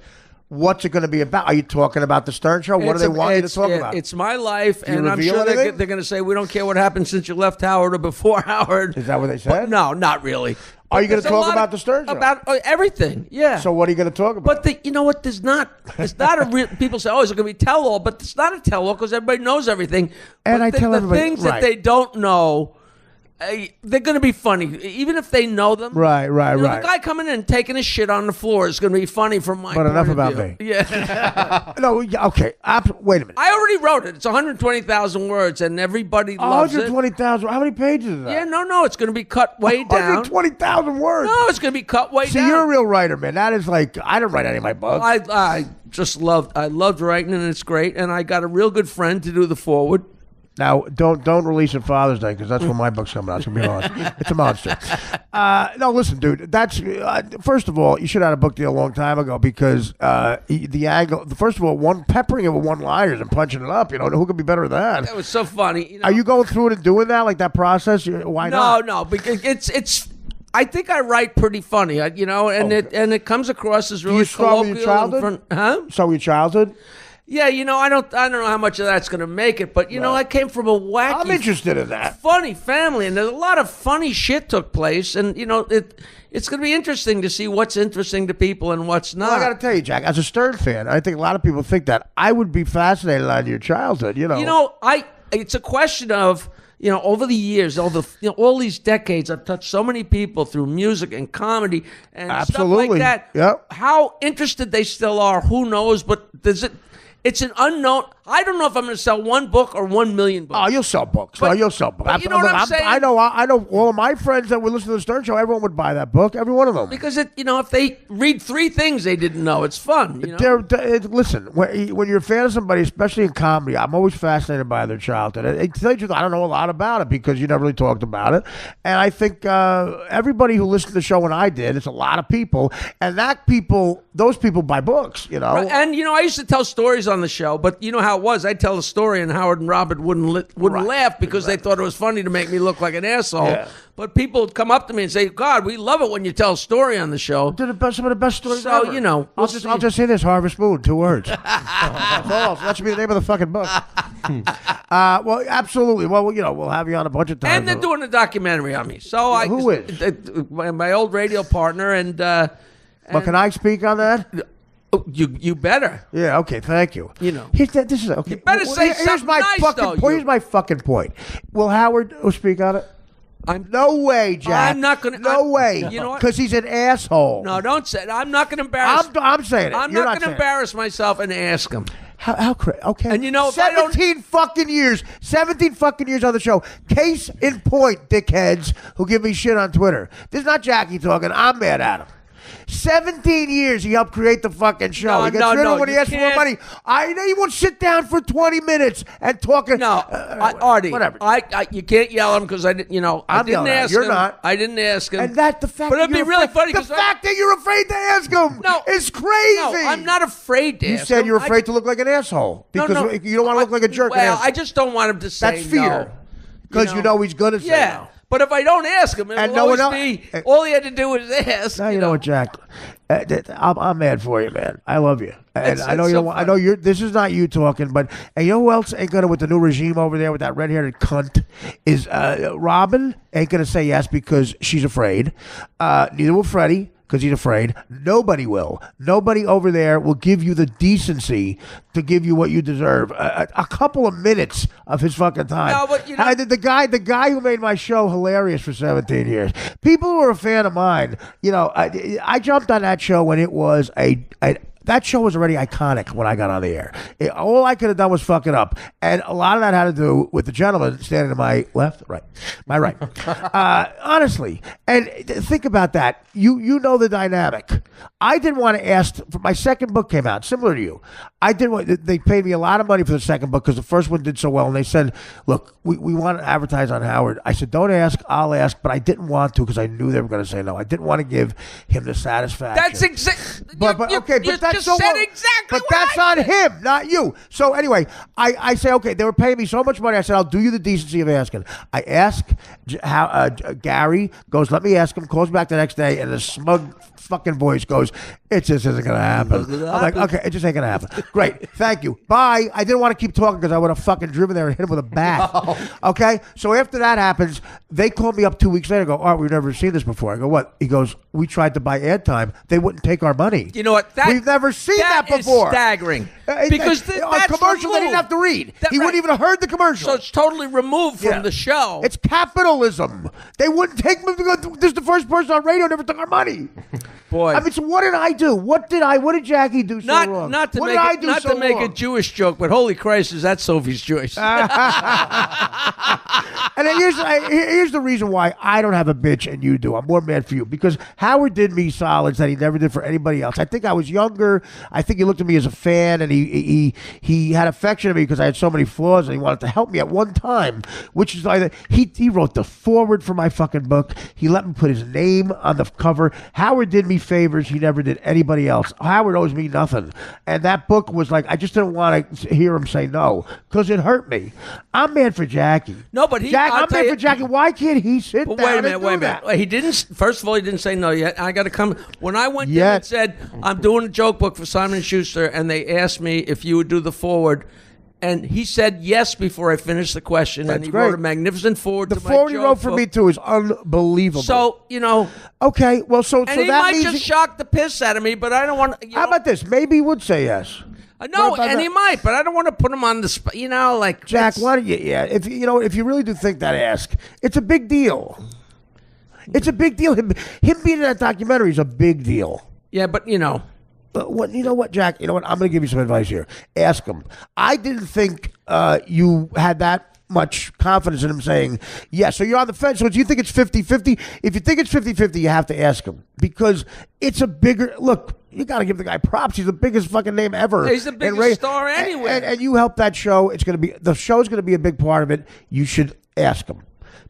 What's it going to be about? Are you talking about the Stern Show? What do they want you to talk about? It's my life, Do you and I'm reveal sure anything? they're going to say we don't care what happened since you left Howard or before Howard. Is that what they But said? no, not really. Are you going There's to a talk lot about of- the Stern Show? About everything, yeah. So what are you going to talk about? But you know what? There's not a real. People say, "Oh, is it going to be tell-all?" But it's not a tell-all because everybody knows everything. And But I tell the everybody- things right. that they don't know. They're going to be funny, even if they know them. Right. You know, the guy coming in and taking his shit on the floor is going to be funny from my But point enough of about view. me. Yeah. No, yeah, okay. Wait a minute. I already wrote it. It's 120,000 words, and everybody loves it. 120,000. How many pages is that? Yeah, no, it's going to be cut way down. 120,000 words. No, it's going to be cut way See, down. you're a real writer, man. That is like, I didn't write any of my books. I just loved writing, and it's great. And I got a real good friend to do the forward. Now, don't release it Father's Day because that's when my book's coming out. It's gonna be awesome. It's a monster. No, listen, dude. That's first of all, you should have had a book deal a long time ago because the angle. First of all, peppering it with one-liners and punching it up. You know, who could be better than that? That was so funny. You know? Are you going through it and doing that, like that process? Why not? No, because it's. I think I write pretty funny, you know, and it comes across as really you start with colloquial. your childhood? Huh? Start with your childhood? Yeah, you know, I don't know how much of that's going to make it, but you know, I came from a wacky, I'm interested in that. funny family, and there's a lot of funny shit took place, and you know, it's going to be interesting to see what's interesting to people and what's not. Well, I got to tell you, Jack, as a Stern fan, I think a lot of people think that I would be fascinated on your childhood. You know, It's a question of. You know, over the years, all these decades, I've touched so many people through music and comedy and Absolutely. stuff like that. Yep. How interested they still are, who knows? But it's an unknown. I don't know if I'm going to sell one book or 1 million books. Oh, you'll sell books. You'll sell books. But you know what I'm saying? I know all of my friends that would listen to the Stern Show, everyone would buy that book, every one of them. Because if they read 3 things they didn't know, it's fun. You know? Listen, when you're a fan of somebody, especially in comedy, I'm always fascinated by their childhood. And to tell you the truth, I don't know a lot about it because you never really talked about it. And I think everybody who listened to the show when I did, it's a lot of people, and those people buy books. You know, And you know, I used to tell stories on the show, but you know how it was. I'd tell a story, and Howard and Robert wouldn't laugh because they thought it was funny to make me look like an asshole. Yeah. But people would come up to me and say, "God, we love it when you tell a story on the show." They're some of the best stories So ever. you know, I'll just say this: Harvest Moon, 2 words. That's all. So that should be the name of the fucking book. Well, absolutely. Well, you know, we'll have you on a bunch of times. And they're doing a documentary on me. So Who is? my old radio partner? And Well, can I speak on that? you better. Yeah. Okay. Thank you. You know. This is okay. You better say something nice, though, Here's my fucking point. Will Howard speak on it? No way, Jack. I'm not gonna. No way. You know what? Because he's an asshole. No, don't say it. I'm not going to embarrass. I'm saying it. I'm You're not going saying to it. embarrass myself and ask him. How okay. And you know, if I don't- 17 fucking years. 17 fucking years on the show. Case in point, dickheads who give me shit on Twitter. This is not Jackie talking. I'm mad at him. 17 years he helped create the fucking show. No, he gets no, rid of no, it when he you asks for more can't- money. I know he won't sit down for 20 minutes and talk. No, Artie. whatever. You can't yell at him because I didn't. You know, I I'm didn't yelling at ask you. him. You're not. I didn't ask him. And that the fact But that it'd be you're really afraid- funny The 'cause fact that you're afraid to ask him is crazy. No, I'm not afraid to You ask said him. you're afraid to look like an asshole No, because no. you don't want to look like a jerk. Well, I just don't want him to say That's fear. no. Because you know he's going to say Yeah. no. But if I don't ask him, And it'll no one always else- be all he had to do was ask. Now you know what, Jack. I'm mad for you, man. I love you, and I know it's you so don't. I know you're. This is not you talking, but and you know who else ain't gonna with the new regime over there with that red-haired cunt is Robin ain't gonna say yes because she's afraid. Neither will Freddie because he's afraid. Nobody will. Nobody over there will give you the decency to give you what you deserve. A couple of minutes of his fucking time. No, but you know- the guy who made my show hilarious for 17 years. People who are a fan of mine, you know, I jumped on that show when it was a that show was already iconic when I got on the air. All I could have done was fuck it up. And a lot of that had to do with the gentleman standing to my left, right, my right. Honestly, and think about that. You know the dynamic. I didn't want to ask, my second book came out, similar to you. They paid me a lot of money for the second book because the first one did so well. And they said, look, we want to advertise on Howard. I said, don't ask, I'll ask. But I didn't want to because I knew they were going to say no. I didn't want to give him the satisfaction. That's exactly. But okay, but that's so exactly. But that's on him, not you. So anyway, I say, okay, they were paying me so much money. I said, I'll do you the decency of asking. I ask Gary, goes, let me ask him, calls me back the next day, and the smug fucking voice goes, it just isn't going to happen. I'm like, okay, it just ain't going to happen. Great, thank you. Bye. I didn't want to keep talking because I would have fucking driven there and hit him with a bat. Okay, so after that happens, they called me up 2 weeks later and go, Art, we've never seen this before. I go, what? He goes, we tried to buy ad time. They wouldn't take our money. You know what? We've never seen that before. Is staggering. Because a commercial they didn't have to read. He wouldn't even have heard the commercial. So it's totally removed from the show. It's capitalism. They wouldn't take me. This is the first person on radio who never took our money. Boy, I mean, so what did I do? What did Jackie do so wrong? Not to make a Jewish joke, but holy Christ, is that Sophie's choice? And then here's the reason why I don't have a bitch and you do. I'm more mad for you because Howard did me solids that he never did for anybody else. I think I was younger. I think he looked at me as a fan, and he had affection of me because I had so many flaws, and he wanted to help me at one time. Which is like he wrote the foreword for my fucking book. He let me put his name on the cover. Howard did me favors he never did anybody else. Howard owes me nothing, and that book was like I just didn't want to hear him say no because it hurt me. I'm mad for Jackie. No, but I'm mad for Jackie. Why can't he sit down? Wait a minute. He didn't. First of all, he didn't say no yet. I got to come. When I went there and said I'm doing a joke book for Simon & Schuster, and they asked me if you would do the forward. And he said yes before I finished the question, and he wrote a magnificent forward. The forward he wrote for me too is unbelievable. So okay, well, so he that might just shock the piss out of me, but I don't want. How about this? Maybe he would say yes. No, and he might, but I don't want to put him on the spot. Like Jack, why don't you? Yeah, if you really do think that, ask. It's a big deal. It's a big deal. Him being in that documentary is a big deal. Yeah, but But you know what, Jack? You know what? I'm going to give you some advice here. Ask him. I didn't think you had that much confidence in him saying yes. So you're on the fence. So do you think it's 50-50? If you think it's 50-50, you have to ask him because it's a bigger look. You got to give the guy props. He's the biggest fucking name ever. He's the biggest star anywhere. And you helped that show. The show's going to be a big part of it. You should ask him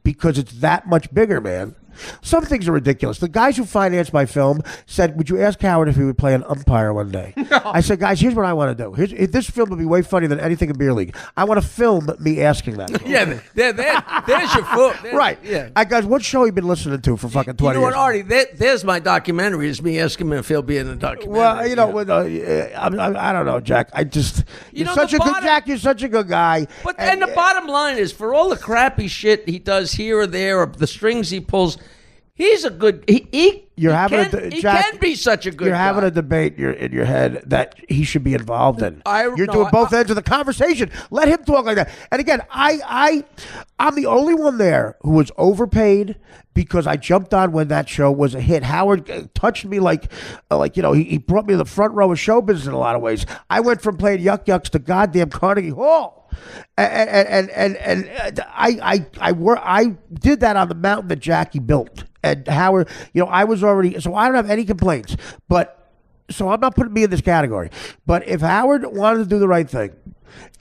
because it's that much bigger, man. Some things are ridiculous. The guys who financed my film said, would you ask Howard if he would play an umpire one day? I said, guys, here's what I want to do. This film would be way funnier than anything in Beer League. I want to film me asking that. Yeah, there's your foot. Right. Yeah. Guys, what show have you been listening to for fucking 20 years? You know what, Artie? There's my documentary. Is me asking him if he'll be in the documentary. Well, I don't know, Jack. You're such a good Jack. You're such a good guy. But and the bottom line is, for all the crappy shit he does here or there, or the strings he pulls, he's a good. He can be such a good guy. You're having a debate in your head that he should be involved in. You're doing both ends of the conversation. Let him talk like that. And again, I'm the only one there who was overpaid because I jumped on when that show was a hit. Howard touched me like he brought me to the front row of show business in a lot of ways. I went from playing Yuck Yucks to goddamn Carnegie Hall. And I did that on the mountain that Jackie built. And Howard, I was already, so I don't have any complaints. But so I'm not putting me in this category. But if Howard wanted to do the right thing,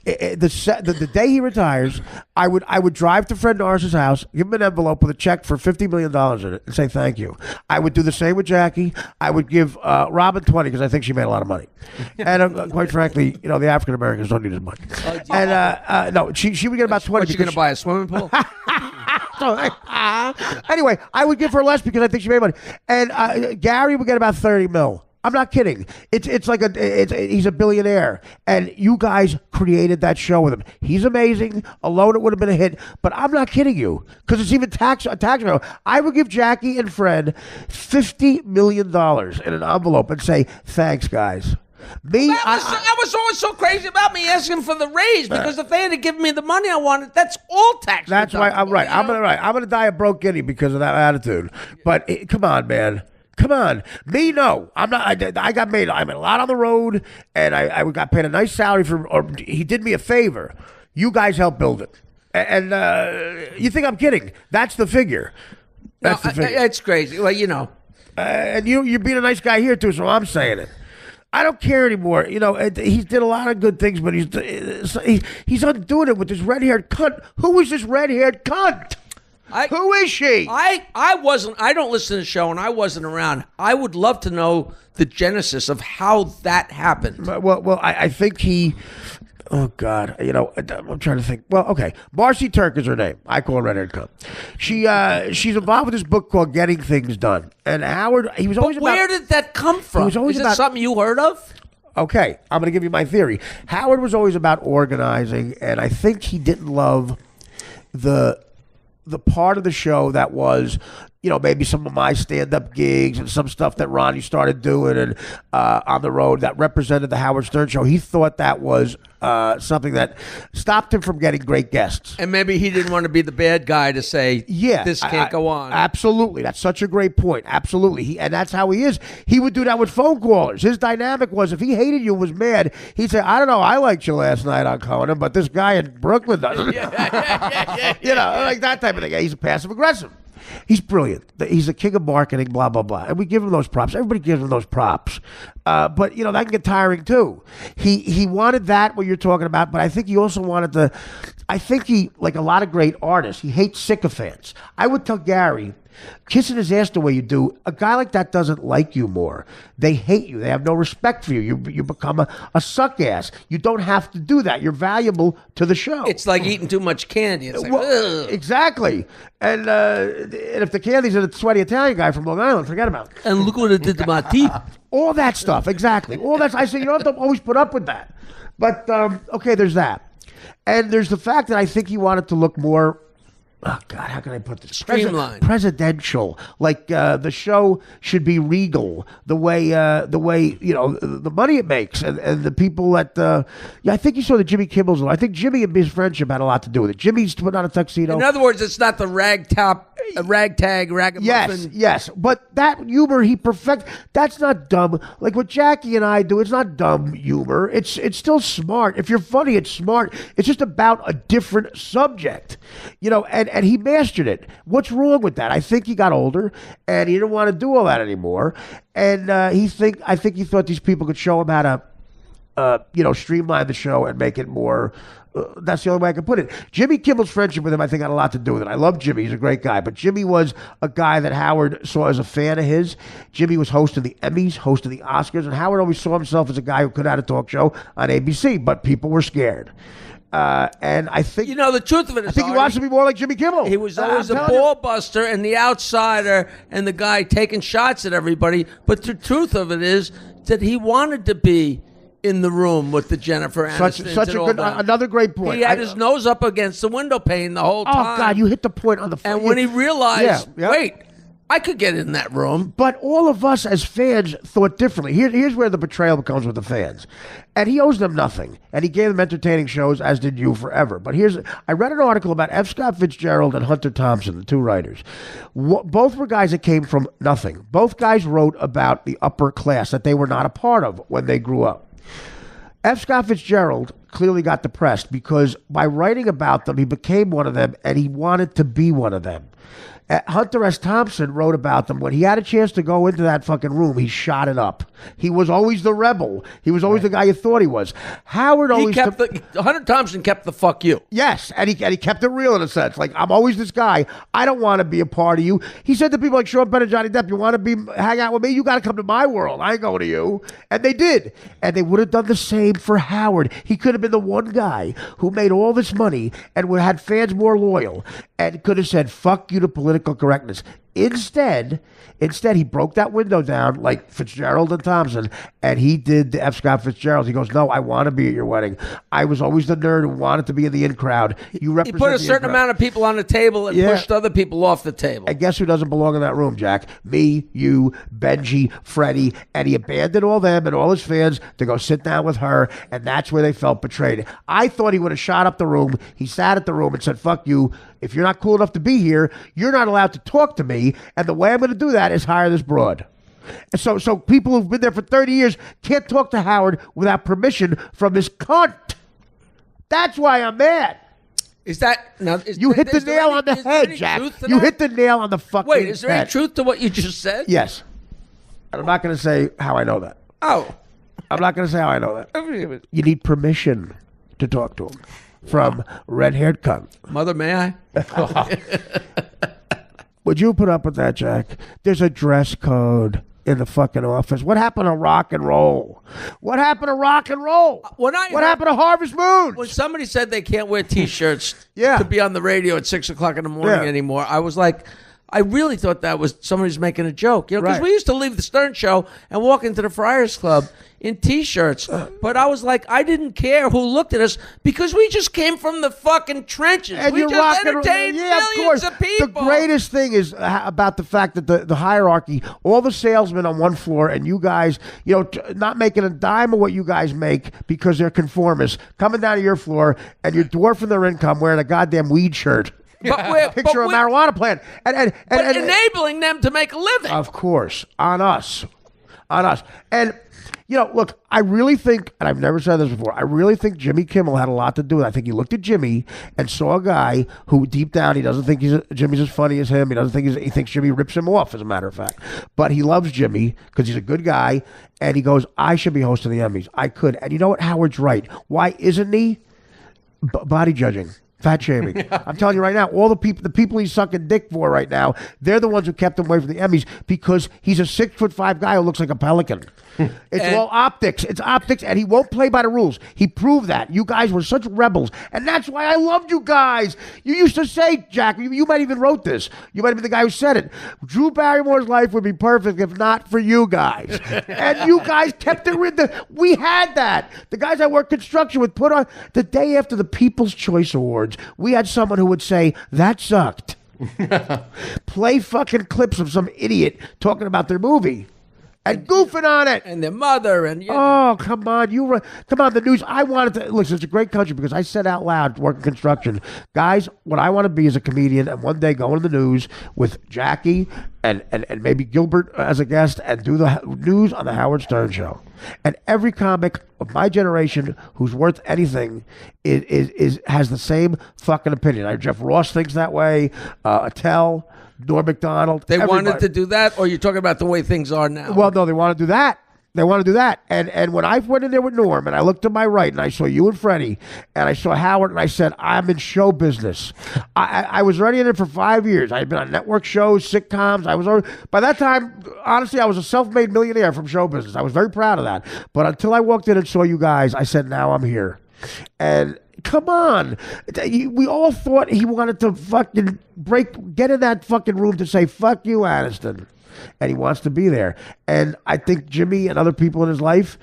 the day he retires, I would drive to Fred Norris's house, give him an envelope with a check for $50 million in it, and say thank you. I would do the same with Jackie. I would give Robin 20 because I think she made a lot of money, and quite frankly, the African Americans don't need as much. And no, she would get about 20. What, you going to buy a swimming pool? Anyway, I would give her less because I think she made money, and Gary would get about 30 mil. I'm not kidding. It's like he's a billionaire, and you guys created that show with him. He's amazing. Alone, it would have been a hit. But I'm not kidding you because it's even tax. I would give Jackie and Fred $50 million in an envelope and say thanks, guys. That was always so crazy about me asking for the raise because if they had given me the money I wanted, that's all tax. That's why I'm right. I'm gonna die a broke guinea because of that attitude. But come on, man. Come on. Me, no. I'm not. I got made. I'm a lot on the road, and I got paid a nice salary for, or he did me a favor. You guys helped build it. And you think I'm kidding? That's the figure. That's the figure. It's crazy. Well, you know. And you're being a nice guy here, too, so I'm saying it. I don't care anymore. You know, he's did a lot of good things, but he's undoing it with this red-haired cunt. Who is this red-haired cunt? Who is she? I wasn't. I don't listen to the show, and I wasn't around. I would love to know the genesis of how that happened. Well, I think he. Oh God, you know, I'm trying to think. Well, okay, Marcy Turk is her name. I call her redheaded cunt. She's involved with this book called Getting Things Done. And Howard, he was always about. Where did that come from? He was always is it something you heard of? Okay, I'm going to give you my theory. Howard was always about organizing, and I think he didn't love the part of the show that was, you know, maybe some of my stand-up gigs and some stuff that Ronnie started doing and on the road that represented the Howard Stern show. He thought that was something that stopped him from getting great guests. And maybe he didn't want to be the bad guy to say, yeah, this can't go on. Absolutely. That's such a great point. Absolutely. And that's how he is. He would do that with phone callers. His dynamic was, if he hated you and was mad, he'd say, I don't know, I liked you last night on Conan, but this guy in Brooklyn doesn't. You know, like that type of thing. He's passive-aggressive. He's brilliant. He's the king of marketing, blah, blah, blah. And we give him those props. Everybody gives him those props. But, you know, that can get tiring, too. He wanted that, what you're talking about, but I think he also wanted to, I think he, like a lot of great artists, he hates sycophants. I would tell Gary, kissing his ass the way you do, a guy like that doesn't like you more. They hate you. They have no respect for you. You become a suck ass. You don't have to do that. You're valuable to the show. It's like eating too much candy. It's like, ugh. Exactly. And if the candy's a sweaty Italian guy from Long Island, forget about it. And look what it did to my teeth. All that stuff, exactly. All that. I say you don't have to always put up with that. But, okay, there's that. And there's the fact that I think he wanted to look more, oh God, how can I put this? Streamlined. Presidential. Like the show should be regal. The way you know, the money it makes, and the people that yeah, I think you saw the Jimmy Kimmel's. I think Jimmy and his friendship had a lot to do with it. Jimmy's putting on a tuxedo. In other words, it's not the ragtag ragamuffin. Yes, but that humor he that's not dumb. Like what Jackie and I do, it's not dumb humor. It's still smart. If you're funny, it's smart. It's just about a different subject, you know. And he mastered it. What's wrong with that? I think he got older and he didn't want to do all that anymore. And I think he thought these people could show him how to, you know, streamline the show and make it more. That's the only way I can put it. Jimmy Kimmel's friendship with him, I think, had a lot to do with it. I love Jimmy. He's a great guy. But Jimmy was a guy that Howard saw as a fan of his. Jimmy was hosting the Emmys, hosting the Oscars, and Howard always saw himself as a guy who could have a talk show on ABC, but people were scared. And I think, you know, the truth of it is, I think he wants to be more like Jimmy Kimmel. He was always a ball buster and the outsider and the guy taking shots at everybody. But the truth of it is that he wanted to be in the room with the Jennifer Aniston. Such a good, another great point. He had his nose up against the window pane the whole time. Oh God, you hit the point on the. And when he realized, wait, I could get in that room. But all of us as fans thought differently. Here's where the betrayal comes with the fans. And he owes them nothing. And he gave them entertaining shows, as did you, forever. But I read an article about F. Scott Fitzgerald and Hunter Thompson, the two writers. Both were guys that came from nothing. Both guys wrote about the upper class that they were not a part of when they grew up. F. Scott Fitzgerald clearly got depressed because by writing about them, he became one of them and he wanted to be one of them. Hunter S. Thompson wrote about them. When he had a chance to go into that fucking room, he shot it up. He was always the rebel. He was always the guy you thought he was. Howard always Hunter Thompson kept the fuck you. Yes, and he kept it real in a sense. Like, I'm always this guy. I don't want to be a part of you. He said to people like Sean Penn and Johnny Depp, you want to hang out with me? You got to come to my world. I ain't going to you. And they did. And they would have done the same for Howard. He could have been the one guy who made all this money and would have had fans more loyal and could have said, fuck you to political correctness. Instead, he broke that window down like Fitzgerald and Thompson, and he did the F. Scott Fitzgerald. He goes, no, I want to be at your wedding. I was always the nerd who wanted to be in the in crowd. You represent. He put a certain amount of people on the table and pushed other people off the table. And guess who doesn't belong in that room, Jack? Me, you, Benji, Freddie, and he abandoned all them and all his fans to go sit down with her, and that's where they felt betrayed. I thought he would have shot up the room. He sat at the room and said, fuck you. If you're not cool enough to be here, you're not allowed to talk to me. And the way I'm going to do that is hire this broad. And so people who've been there for 30 years can't talk to Howard without permission from this cunt. That's why I'm mad. Is that now? You hit the nail on the head, Jack. You hit the nail on the fucking head. Wait, is there any truth to what you just said? Yes. And I'm not going to say how I know that. Oh. I'm not going to say how I know that. You need permission to talk to him from red-haired cunt. Mother, may I? Would you put up with that, Jack? There's a dress code in the fucking office. What happened to rock and roll? What happened to rock and roll? What happened to Harvest Moon? When somebody said they can't wear T-shirts to be on the radio at 6 o'clock in the morning anymore, I was like, I really thought that was somebody's making a joke. You know, because we used to leave the Stern Show and walk into the Friars Club in T-shirts. But I was like, I didn't care who looked at us because we just came from the fucking trenches. And we you're just entertained millions of people. The greatest thing is about the fact that the hierarchy, all the salesmen on one floor and you guys, you know, not making a dime of what you guys make because they're conformists, coming down to your floor and you're dwarfing their income wearing a goddamn weed shirt. Picture of a marijuana plant. And enabling them to make a living. Of course. On us. And, you know, look, I really think, and I've never said this before, I really think Jimmy Kimmel had a lot to do with it. I think he looked at Jimmy and saw a guy who deep down he doesn't think Jimmy's as funny as him. He doesn't think he thinks Jimmy rips him off, as a matter of fact. But he loves Jimmy because he's a good guy. And he goes, I should be hosting the Emmys. I could. And you know what? Howard's right. Why isn't he? Body judging. Fat shaming. I'm telling you right now, all the people he's sucking dick for right now, they're the ones who kept him away from the Emmys because he's a 6'5" guy who looks like a pelican. It's all optics. It's optics, and he won't play by the rules. He proved that. You guys were such rebels, and that's why I loved you guys. You used to say, Jack, you might even wrote this. You might have been the guy who said it. Drew Barrymore's life would be perfect if not for you guys. And you guys kept it with we had that. The guys I worked construction with put on, the day after the People's Choice Awards, we had someone who would say, that sucked. Play fucking clips of some idiot talking about their movie. And goofing on it. And their mother. And oh, come on. Come on, the news. I wanted to. Listen, it's a great country because I said out loud, working construction, guys, what I want to be is a comedian and one day go into the news with Jackie and maybe Gilbert as a guest and do the news on the Howard Stern Show. And every comic of my generation who's worth anything has the same fucking opinion. Jeff Ross thinks that way. Attell. Norm Macdonald. They wanted to do that, or you're talking about the way things are now? Well, no, they want to do that. And when I went in there with Norm, and I looked to my right, and I saw you and Freddie, and I saw Howard, and I said, I'm in show business. I was already in it for 5 years. I had been on network shows, sitcoms. By that time, honestly, I was a self-made millionaire from show business. I was very proud of that. But until I walked in and saw you guys, I said, now I'm here. And come on. We all thought he wanted to fucking get in that fucking room to say, fuck you, Aniston. And he wants to be there. And I think Jimmy and other people in his life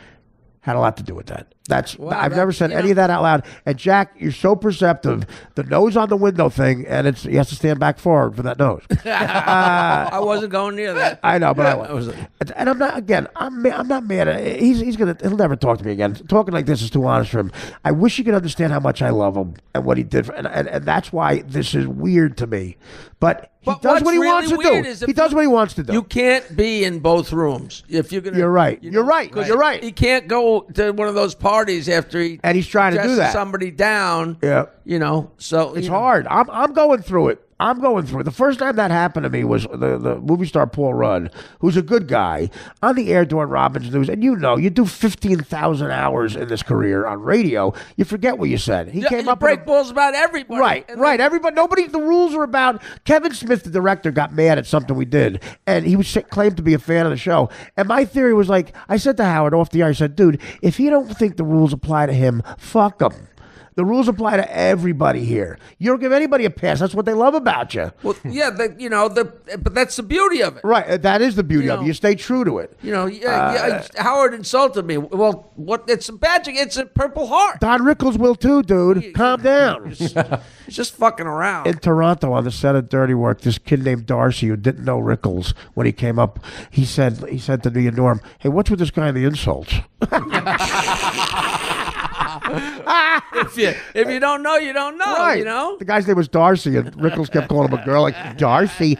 had a lot to do with that. I've never said any of that out loud. And Jack, you're so perceptive. The nose on the window thing, and he has to stand back forward for that nose. I wasn't going near that. I know, but I was. And I'm not. Again, I'm not mad at it. He'll never talk to me again. Talking like this is too honest for him. I wish he could understand how much I love him and what he did, and that's why this is weird to me. But he does what he wants to do. He does what he wants to do. You can't be in both rooms if you're gonna. You're right. You're right. You're right. He can't go to one of those parties after he's trying to do that. Somebody down. Yeah. You know. So it's hard. I'm going through it. The first time that happened to me was the movie star Paul Rudd, who's a good guy, on the air doing Robin's News. And you do 15,000 hours in this career on radio. You forget what you said. He came up break balls about everybody. Right. Everybody. Nobody. The rules are about. Kevin Smith, the director, got mad at something we did, and he claimed to be a fan of the show. And my theory was like, I said to Howard off the air, I said, dude, if you don't think the rules apply to him, fuck him. The rules apply to everybody here. You don't give anybody a pass. That's what they love about you. Well, yeah, but that's the beauty of it. Right, that is the beauty of it. You stay true to it. Howard insulted me. Well, it's a badge. It's a Purple Heart. Don Rickles will too, dude. Calm down. He's just fucking around. In Toronto, on the set of Dirty Work, this kid named Darcy, who didn't know Rickles, when he came up, he said to me and Norm, "Hey, what's with this guy and the insults?" If you don't know, you don't know. Right. You know. The guy's name was Darcy, and Rickles kept calling him a girl, like Darcy.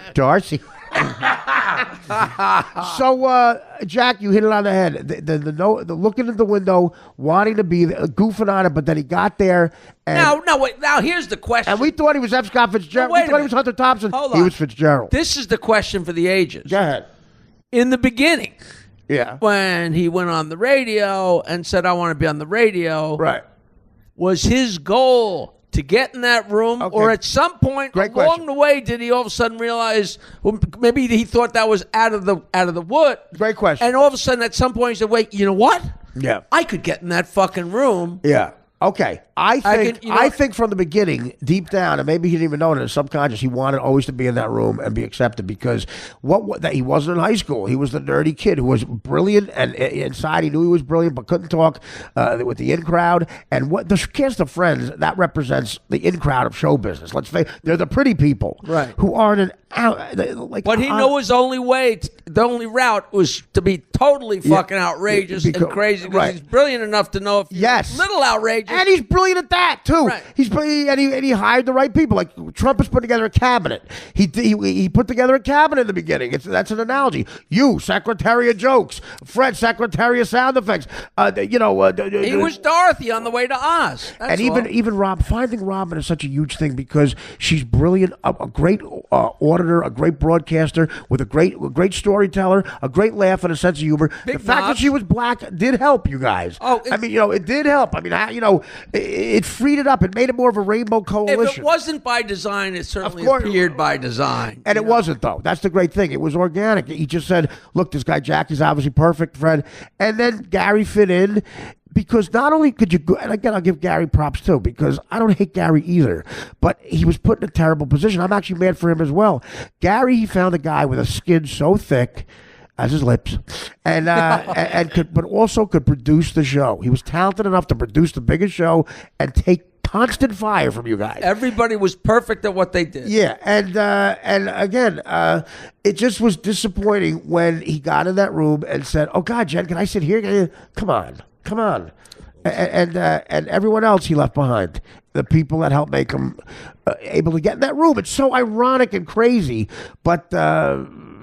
So, Jack, you hit it on the head. The looking at the window, wanting to be goofing on it, but then he got there. And, wait. Now, here's the question. And we thought he was F. Scott Fitzgerald. No, we thought he was Hunter Thompson. Hold He on. was Fitzgerald. This is the question for the ages. Go ahead. In the beginning, Yeah. when he went on the radio and said, I want to be on the radio, Right. was his goal to get in that room, Okay. or at some point Great along question. the way did he all of a sudden realize, well, maybe he thought that was out of the wood? Great question. And all of a sudden, at some point, he said, "Wait, you know what? Yeah. I could get in that fucking room." Yeah. Okay. I think can- you know- think from the beginning, deep down, and maybe he didn't even know it in his subconscious, he wanted always to be in that room and be accepted because that he wasn't in high school. He was the nerdy kid who was brilliant, and inside he knew he was brilliant, but couldn't talk with the in crowd. And what the cast of Friends that represents the in crowd of show business. Let's face, they're the pretty people, Right. Who aren't an out. Like, But he knew his only way, the only route was to be totally fucking outrageous and crazy because right. he's brilliant enough to know if you're Yes. a little outrageous. And he's brilliant at that too. Right. And he hired the right people. Like Trump has put together a cabinet. He put together a cabinet in the beginning. That's an analogy. You, Secretary of Jokes. Fred, Secretary of Sound Effects. He was Dorothy on the way to Oz. That's and all. even finding Robin is such a huge thing because she's brilliant, a great auditor, a great broadcaster with a great storyteller, a great laugh and a sense of humor. Big the fact that knobs. she was black did help you guys. Oh, I mean, it did help. I mean, it freed it up. It made it more of a rainbow coalition. If it wasn't by design, it certainly Of course. appeared by design. And it wasn't, though. That's the great thing. It was organic. He just said, look, this guy Jackie's obviously perfect, Fred. And then Gary fit in because not only could you go, and again, I'll give Gary props, too, because I don't hate Gary either, but he was put in a terrible position. I'm actually mad for him as well. Gary, he found a guy with a skin so thick as his lips, and but also could produce the show. He was talented enough to produce the biggest show and take constant fire from you guys. Everybody was perfect at what they did. Yeah, and again, it just was disappointing when he got in that room and said, "Oh God, Jen, can I sit here? Come on." And everyone else he left behind, the people that helped make him able to get in that room. It's so ironic and crazy, but.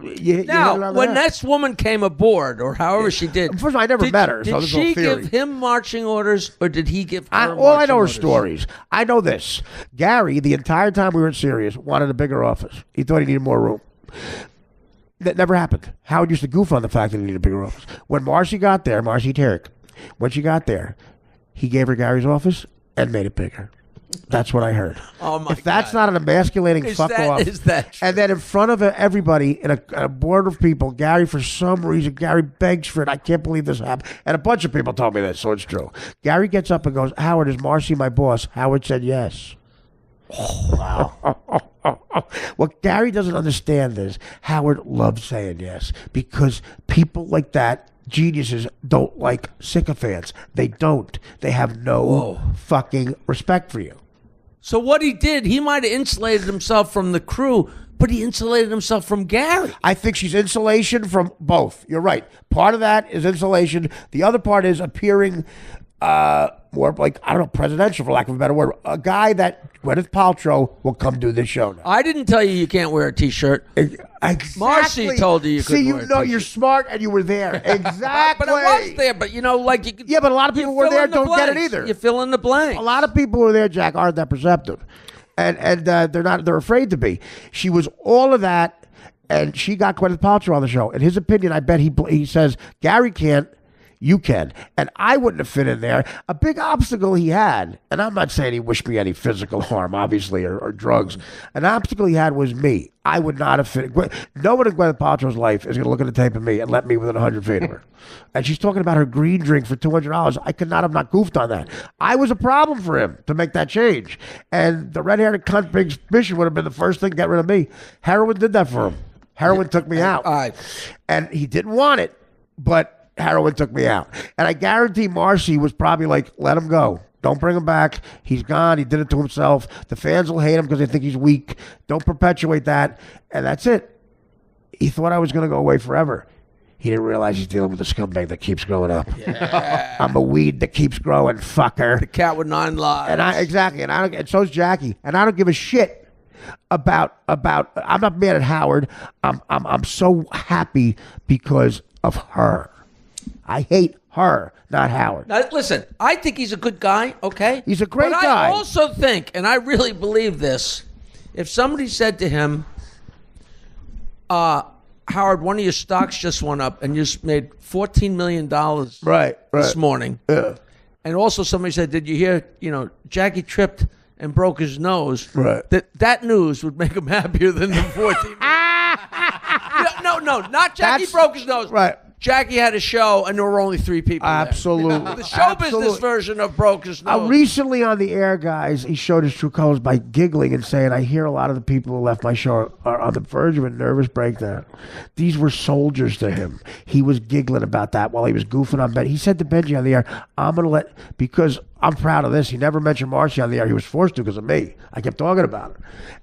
Now, when this woman came aboard, or however she did, first of all, I never met her. Did so this is all she theory. give him marching orders, or did he give her? All I know are orders? stories. I know this. Gary, the entire time we were in Sirius, wanted a bigger office. He thought he needed more room. That never happened. Howard used to goof on the fact that he needed a bigger office. When Marcy got there, Marcy Tarek, when she got there, he gave her Gary's office and made it bigger. That's what I heard. Oh my If that's God. not an emasculating fuck off. Is that true? And then in front of everybody, in a board of people, Gary, for some reason, Gary begs for it. I can't believe this happened. And a bunch of people told me this, so it's true. Gary gets up and goes, Howard, is Marcy my boss? Howard said yes. Oh, Wow. What Gary doesn't understand is Howard loves saying yes because people like that, geniuses, don't like sycophants. They don't. They have no fucking respect for you. So what he did, he might have insulated himself from the crew, but he insulated himself from Gary. I think she's insulation from both. You're right. Part of that is insulation. The other part is appearing more like, I don't know, presidential, for lack of a better word. A guy that Gwyneth Paltrow will come do this show now. I didn't tell you can't wear a T-shirt. Exactly. Marcy told you couldn't See, wear a know, T-shirt. you're smart and you were there. Exactly. But I was there. But like you. Yeah, but a lot of people were there don't get it either. You fill in the blank. A lot of people who are there, Jack, aren't that perceptive, and they're not. They're afraid to be. She was all of that, and she got Gwyneth Paltrow on the show. In his opinion, I bet he says Gary can't. You can. And I wouldn't have fit in there. A big obstacle he had, and I'm not saying he wished me any physical harm, obviously, or drugs. An obstacle he had was me. I would not have fit. No one in Gwyneth Paltrow's life is going to look at the tape of me and let me within 100 feet of her. And she's talking about her green drink for $200. I could not have not goofed on that. I was a problem for him to make that change. And the red-haired cunt Big Mission would have been the first thing to get rid of me. Heroin did that for him. Heroin took me out. And he didn't want it, but heroin took me out. And I guarantee Marcy was probably like, let him go. Don't bring him back. He's gone. He did it to himself. The fans will hate him because they think he's weak. Don't perpetuate that. And that's it. He thought I was going to go away forever. He didn't realize he's dealing with a scumbag that keeps growing up. Yeah. I'm a weed that keeps growing, fucker. The cat with 9 lives. And exactly. And so's Jackie. And I don't give a shit about I'm not mad at Howard. I'm so happy because of her. I hate her, not Howard. Now, listen, I think he's a good guy, okay? He's a great but guy. I also think, and I really believe this, if somebody said to him, Howard, one of your stocks just went up and you just made $14 million this morning. Yeah. And also somebody said, did you hear, Jackie tripped and broke his nose? Right. That news would make him happier than the 14 No, not Jackie broke his nose. Right. Jackie had a show, and there were only 3 people Absolutely. there. The show business version of broke his nose. Recently on the air, guys, he showed his true colors by giggling and saying, I hear a lot of the people who left my show are on the verge of a nervous breakdown. These were soldiers to him. He was giggling about that while he was goofing on Ben. He said to Benji on the air, I'm going to because I'm proud of this. He never mentioned Marcy on the air. He was forced to because of me. I kept talking about it.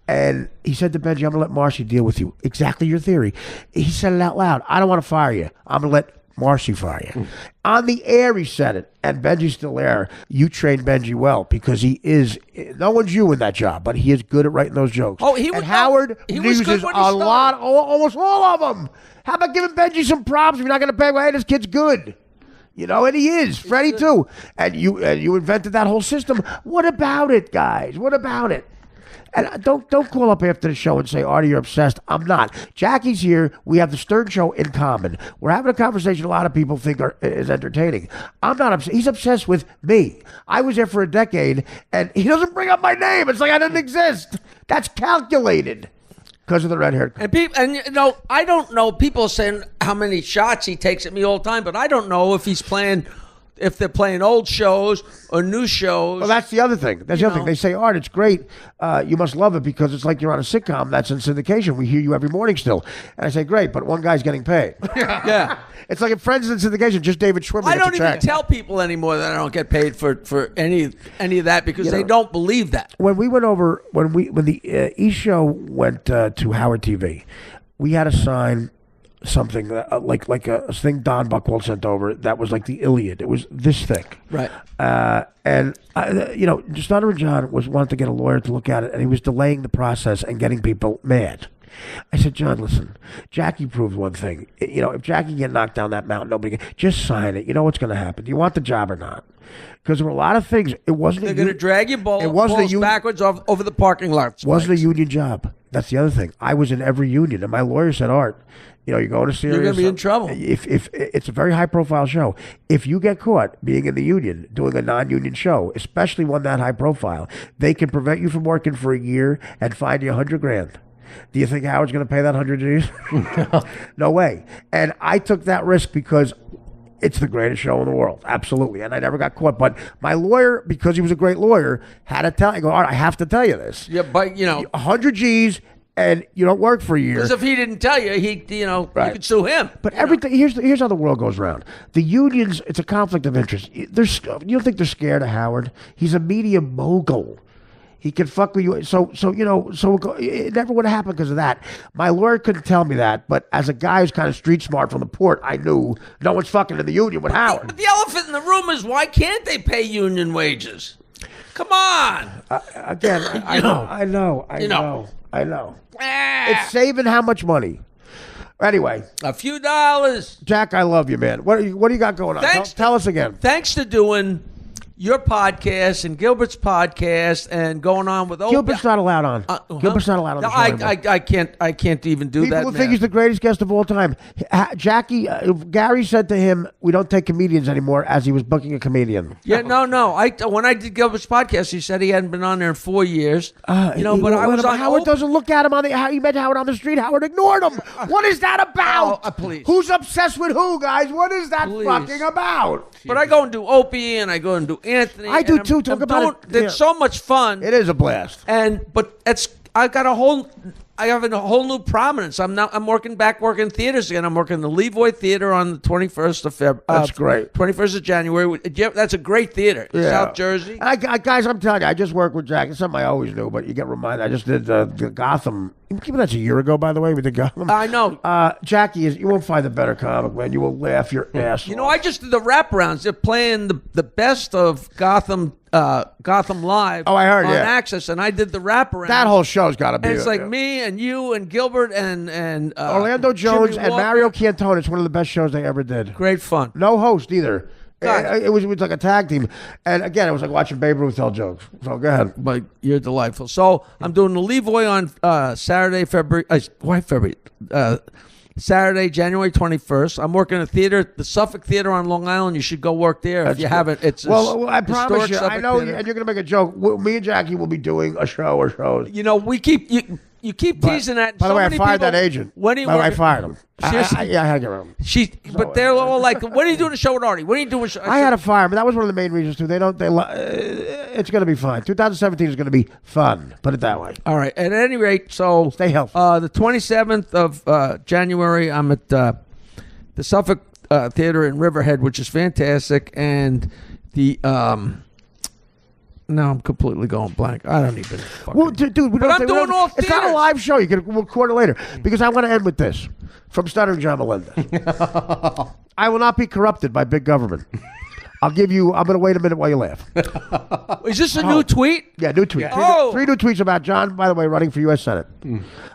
And he said to Benji, I'm going to let Marcy deal with you. Exactly your theory. He said it out loud. I don't want to fire you. I'm going to let Marcy fire you. On the air, he said it. And Benji's still there. You trained Benji well because he is, no one's you in that job, but he is good at writing those jokes. Oh, he and Howard uses a lot, almost all of them. How about giving Benji some props if you're not going to pay? Well, hey, this kid's good. And he is. Freddie, too. And you invented that whole system. What about it, guys? What about it? And don't call up after the show and say, Artie, you're obsessed. I'm not. Jackie's here. We have the Stern Show in common. We're having a conversation a lot of people think is entertaining. I'm not obsessed. He's obsessed with me. I was there for a decade, and he doesn't bring up my name. It's like I didn't exist. That's calculated. Because of the red hair. And I don't know. People are saying how many shots he takes at me all the time, but I don't know if they're playing old shows or new shows. Well, that's the other thing. That's the other thing. They say, Art, it's great. You must love it because it's like you're on a sitcom that's in syndication. We hear you every morning still. And I say, great, but one guy's getting paid. Yeah. It's like if Friends in syndication, just David Schwimmer. I don't even tell people anymore that I don't get paid for any of that because they don't believe that. When we went over, when the E! Show went to Howard TV, we had to sign something like a thing Don Buchwald sent over that was like the Iliad. It was this thick. Right. And Stunner and John wanted to get a lawyer to look at it, and he was delaying the process and getting people mad. I said, John, listen, Jackie proved one thing. If Jackie get knocked down that mountain, nobody can. Just sign it. You know what's going to happen. Do you want the job or not? Because there were a lot of things. It wasn't. They're going to drag your balls backwards over the parking lot. Wasn't a union job. That's the other thing. I was in every union, and my lawyer said, Art, you're going to Sirius. You're going to be in trouble. If it's a very high-profile show, if you get caught being in the union, doing a non-union show, especially one that high-profile, they can prevent you from working for a year and fine you $100,000. Do you think Howard's going to pay that $100,000? No way. And I took that risk because it's the greatest show in the world. Absolutely. And I never got caught. But my lawyer, because he was a great lawyer, had to tell me, all right, I have to tell you this. Yeah, but, 100 G's and you don't work for a year. Because if he didn't tell you, you could sue him. But everything, here's how the world goes around. The unions, it's a conflict of interest. You don't think they're scared of Howard? He's a media mogul. He can fuck with you. So it never would have happened because of that. My lawyer couldn't tell me that, but as a guy who's kind of street smart from the port, I knew no one's fucking in the union with Howard. But the elephant in the room is why can't they pay union wages? Come on. Again, I know. It's saving how much money? Anyway. A few dollars. Jack, I love you, man. What do you got going on? Tell us again. Thanks to doing your podcast and Gilbert's podcast and going on with Gilbert's not allowed on. Gilbert's not allowed on the show anymore. I can't even do that. People think he's the greatest guest of all time. Gary said to him, "We don't take comedians anymore," as he was booking a comedian. Yeah, no. When I did Gilbert's podcast, he said he hadn't been on there in 4 years. But I was on. Howard doesn't look at him on the. How he met Howard on the street. Howard ignored him. What is that about? Please. Who's obsessed with who, guys? What is that fucking about? But I go and do Opie and I go and do Anthony. I do too. Talk about it. It's so much fun. It is a blast. But I have a whole new prominence. I'm working theaters again. I'm working the Levoy Theater on the 21st of February. That's great. 21st of January. That's a great theater. Yeah. South Jersey. Guys, I'm telling you, I just worked with Jack. It's something I always knew, but you get reminded. I just did the Gotham That's a year ago, by the way, with the Gotham. I know. Jackie, you won't find a better comic, man. You will laugh your ass off. I just did the wraparounds. They're playing the best of Gotham Live. Oh, I heard, on yeah. Access, and I did the wraparound. That whole show's got to be. And it's like me and you and Gilbert and Orlando Jones Jimmy and Walker. Mario Cantone. It's one of the best shows they ever did. Great fun. No host either. God. It was like a tag team, and again, it was like watching Babe Ruth tell jokes. So go ahead. But you're delightful. So I'm doing the Levoy on Saturday, Saturday, January 21st. I'm working at theater, the Suffolk Theater on Long Island. You should go work there if you haven't. It's I promise you. Suffolk I know, Theater. and you're going to make a joke. Me and Jackie will be doing a show or shows. We keep you keep teasing that. By the way, I fired that agent. When do you I fired him. Seriously? I had to get rid of him. But they're all like, "When are you doing a show with Artie? When are you doing?" I had to fire him, but that was one of the main reasons too. It's going to be fine. 2017 is going to be fun. Put it that way. All right. At any rate, so stay healthy. The 27th of January, I'm at the Suffolk Theater in Riverhead, which is fantastic, and the now I'm completely going blank. I don't even. Well, dude, but I'm doing all It's not a theaters. live show. You can record it later because I want to end with this from Stuttering John Melendez. I will not be corrupted by big government. I'm going to wait a minute while you laugh. Is this a new tweet? Yeah, new tweet. Yeah. Three new tweets about John, by the way, running for U.S. Senate.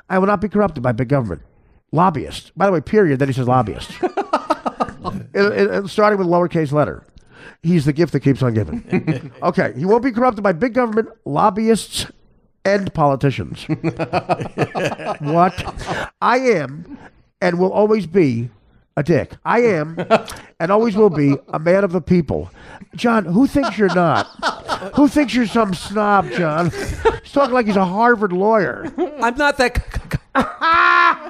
I will not be corrupted by big government. Lobbyists. By the way, period. Then he says lobbyists. Starting with lowercase letter. He's the gift that keeps on giving. Okay. He won't be corrupted by big government, lobbyists, and politicians. What? I am and will always be a dick. I am and always will be a man of the people. John, who thinks you're not? Who thinks you're some snob, John? He's talking like he's a Harvard lawyer. I'm not that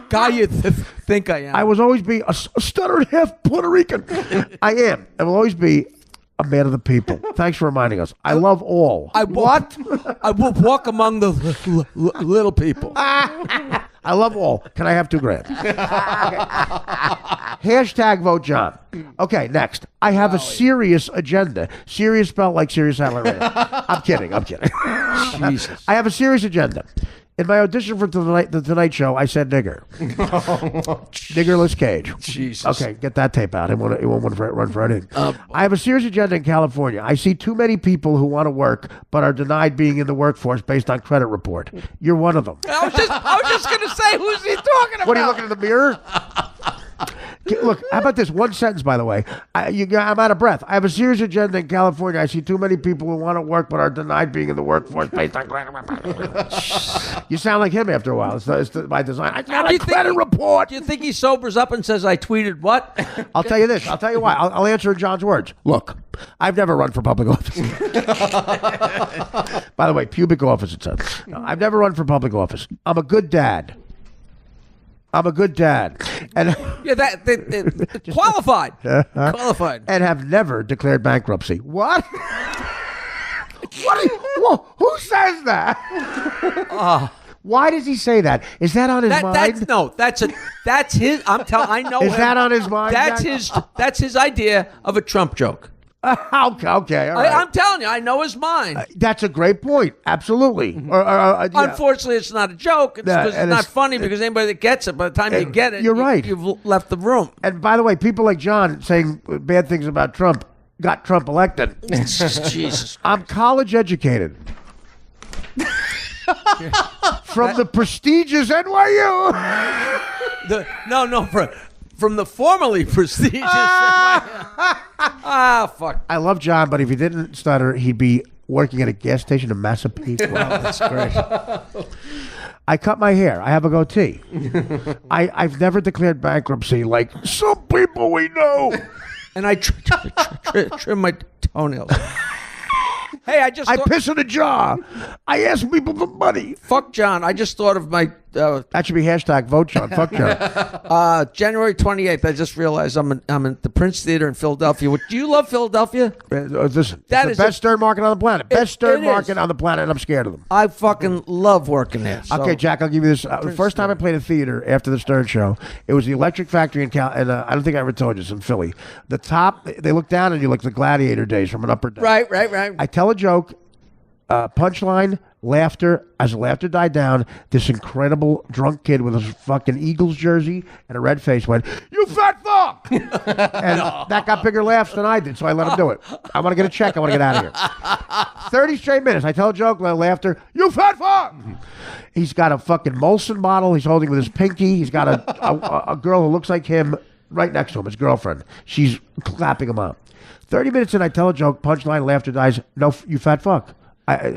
guy you think I am. I will always be a stuttered half Puerto Rican. I am and will always be a man of the people. Thanks for reminding us. I love all. I will walk among the little people. I love all. Can I have $2,000? Hashtag vote John. Okay, next. I have a serious agenda. Serious spelled like Sirius Satellite Radio. I'm kidding. Jesus. I have a serious agenda. In my audition for the Tonight Show, I said nigger. Niggerless Cage. Jesus. Okay, get that tape out. It won't run for anything. I have a serious agenda in California. I see too many people who want to work but are denied being in the workforce based on credit report. You're one of them. I was just going to say, who's he talking about? What, are you looking in the mirror? Look, how about this? One sentence, by the way. I'm out of breath. I have a serious agenda in California. I see too many people who want to work but are denied being in the workforce based on credit report. You sound like him after a while. It's by design. I got a credit report. Do you think he sobers up and says, I tweeted what? I'll tell you this. I'll tell you why. I'll answer in John's words. Look, I've never run for public office. By the way, pubic office, it says. No, I've never run for public office. I'm a good dad. And Yeah, qualified. Qualified. And have never declared bankruptcy. What? Who says that? Why does he say that? Is that on his mind? That's his. I know. Is that on his mind? That's his idea of a Trump joke. Okay, all right. I'm telling you, I know his mind. That's a great point. Absolutely. Yeah. Unfortunately, it's not a joke. It's not funny because anybody that gets it, by the time you get it, you're right. You've left the room. And by the way, people like John saying bad things about Trump got Trump elected. Jesus. I'm college educated. From the prestigious NYU. From the formerly prestigious. Fuck. I love John, but if he didn't stutter, he'd be working at a gas station in Massapequa. Wow, that's great. I cut my hair. I have a goatee. I've never declared bankruptcy like some people we know. And I trim my toenails. Hey, I piss in a jar. I ask people for money. Fuck John. I just thought of my... that should be hashtag vote John. Fuck John. January 28th, I just realized I'm in the Prince Theater in Philadelphia. Do you love Philadelphia? Listen, it's the best stern market on the planet. Best stern market on the planet, and I'm scared of them. I fucking love working there. So. Okay, Jack, I'll give you this. The first time I played a theater after the Stern Show, it was the Electric Factory in and I don't think I ever told you, it's in Philly. The top, they look down on you like the Gladiator days from an upper deck. Right. I tell a joke, Punchline, laughter. As the laughter died down, this incredible drunk kid with a fucking Eagles jersey and a red face went, "You fat fuck!" And that got bigger laughs than I did, so I let him do it. I want to get a check. I want to get out of here. 30 straight minutes. I tell a joke, laughter. "You fat fuck!" He's got a fucking Molson bottle he's holding with his pinky. He's got a girl who looks like him right next to him, his girlfriend. She's clapping him up. 30 minutes in, I tell a joke, punchline, laughter dies. "No, you fat fuck."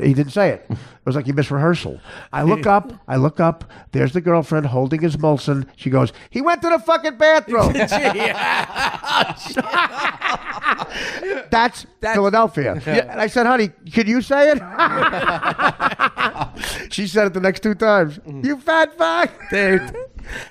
He didn't say it. It was like he missed rehearsal. I look up. There's the girlfriend holding his Molson. She goes, "He went to the fucking bathroom." That's Philadelphia. Yeah. And I said, "Honey, could you say it?" She said it the next 2 times. "You fat fuck." Dude.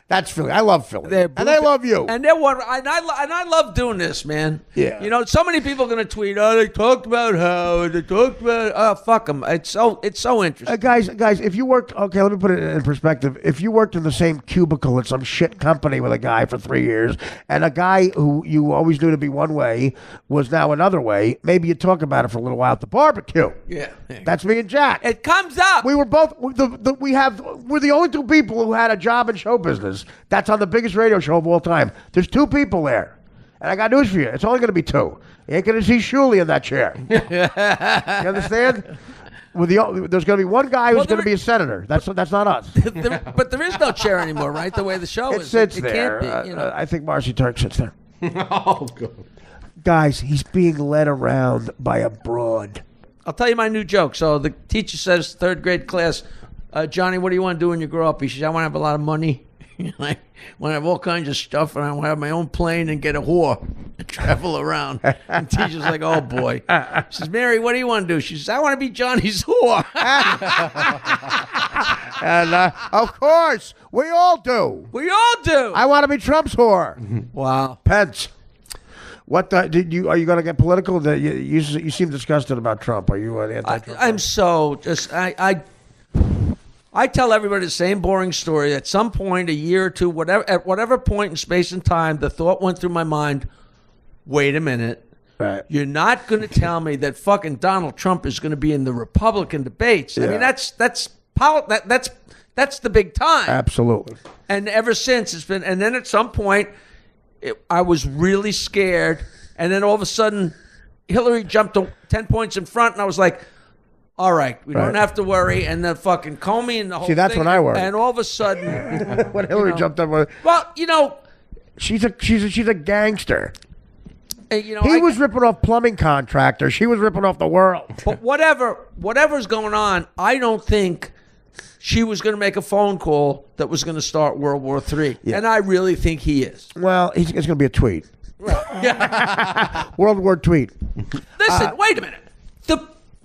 That's Philly. I love Philly. And I love you. And I love doing this, man. Yeah. You know, so many people are going to tweet, "Oh, they talked about Howard. They talked about..." Oh, fuck them. It's so interesting. Guys, if you worked... Okay, let me put it in perspective. If you worked in the same cubicle at some shit company with a guy for 3 years, and a guy who you always knew to be one way was now another way, maybe you talk about it for a little while at the barbecue. Yeah. That's me and Jack. It comes up. We were both... We're the only 2 people who had a job in show business. That's on the biggest radio show of all time. There's 2 people there. And I got news for you. It's only going to be 2. You ain't going to see Shuley in that chair. You understand? There's going to be one guy who's going to be a senator. That's not us. But there is no chair anymore, right? The way the show is. It sits there. Can't be, you know. I think Marcy Turk sits there. Oh, God. Guys, he's being led around by a broad. I'll tell you my new joke. So the teacher says, 3rd grade class, "Johnny, what do you want to do when you grow up?" He says, "I want to have a lot of money. I want to have all kinds of stuff, and I want to have my own plane and get a whore and travel around." And the teacher's like, "Oh, boy." She says, "Mary, what do you want to do?" She says, "I want to be Johnny's whore." And, of course, we all do. We all do. I want to be Trump's whore. Wow. Pence. What are you going to get political? You seem disgusted about Trump. Are you an anti-Trump? I'm so just I tell everybody the same boring story. At some point, a year or two, at whatever point in space and time, the thought went through my mind, wait a minute. Right. You're not going to tell me that fucking Donald Trump is going to be in the Republican debates. Yeah. I mean, that's the big time. Absolutely. And ever since, it's been... And then at some point, I was really scared. And then all of a sudden, Hillary jumped to 10 points in front, and I was like... All right, we don't have to worry, and then fucking Comey and the whole thing. See, that's when I worry. And all of a sudden, when Hillary jumped up, well, you know, she's a gangster. You know, he was ripping off plumbing contractors. She was ripping off the world. But whatever's going on, I don't think she was going to make a phone call that was going to start World War III, and I really think he is. Well, it's going to be a tweet. Right. World War tweet. Listen, wait a minute.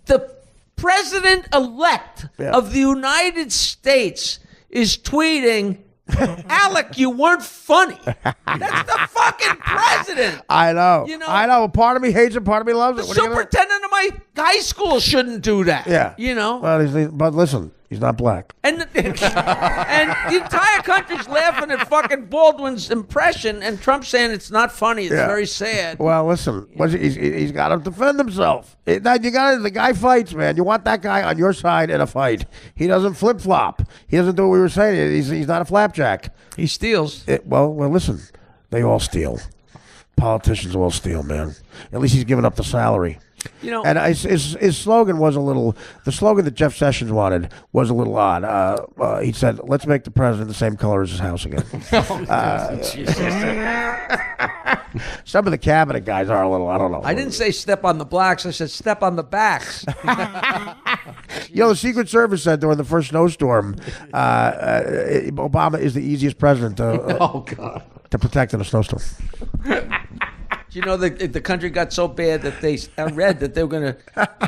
The president-elect of the United States is tweeting, "Alec, you weren't funny." That's the fucking president. I know. You know, I know. Part of me hates it. Part of me loves it. The superintendent of my high school shouldn't do that. Yeah. You know. Well, but listen, he's not black. And the entire country's laughing at fucking Baldwin's impression, and Trump's saying it's not funny. It's very sad. Well, listen, he's got to defend himself. The guy fights, man. You want that guy on your side in a fight. He doesn't flip flop. He doesn't do what we were saying. He's not a flapjack. He steals. Well, listen, they all steal. Politicians all steal, man. At least he's giving up the salary. You know, and his slogan was the slogan that Jeff Sessions wanted was a little odd. He said, "Let's make the president the same color as his house again." Some of the cabinet guys are a little, I don't know. I didn't say step on the blacks. I said step on the backs. You know, the Secret Service said during the first snowstorm, Obama is the easiest president to protect in a snowstorm. You know, the country got so bad that I read that they were going to,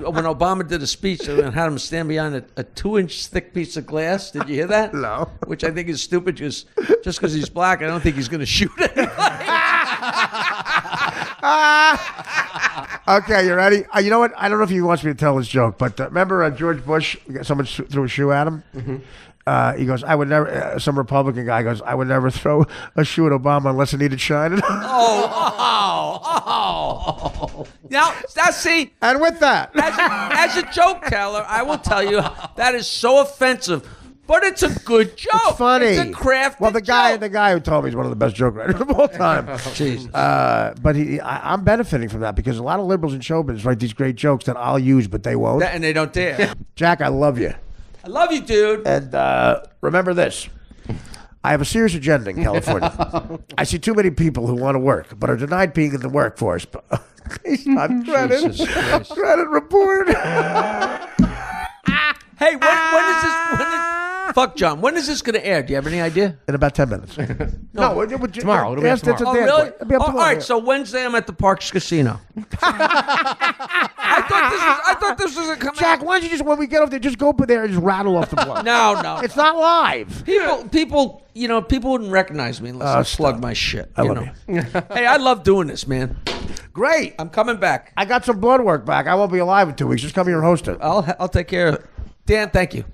when Obama did a speech, they were going to have him stand behind a 2-inch thick piece of glass. Did you hear that? No. Which I think is stupid just because he's black. I don't think he's going to shoot anybody. Okay, you ready? You know what? I don't know if he wants me to tell this joke, but remember George Bush, someone threw a shoe at him? Mm-hmm. He goes, I would never. Some Republican guy goes, I would never throw a shoe at Obama unless it needed shining. Now, see. And with that, as a joke teller, I will tell you that is so offensive. But it's a good joke. It's funny. It's a crafty Well, the guy who told me he's one of the best joke writers of all time. Jesus. But I'm benefiting from that because a lot of liberals in showbiz write these great jokes that I'll use, but they won't. And they don't dare. Jack, I love you. I love you, dude. And remember this. I have a serious agenda in California. I see too many people who want to work, but are denied being in the workforce. He's not credit. Credit report. Hey, when is this? Fuck, John. When is this going to air? Do you have any idea? In about 10 minutes. No, tomorrow. It'll be yes, tomorrow. Oh, really? All right, so Wednesday I'm at the Parks Casino. I thought this was a come Jack, out. why don't you just, when we get off there, just go up there and just rattle off the blood? No. It's not live. People wouldn't recognize me unless I slug my shit. I love you. Hey, I love doing this, man. Great. I'm coming back. I got some blood work back. I won't be alive in 2 weeks. Just come here and host it. I'll take care of it. Dan, thank you.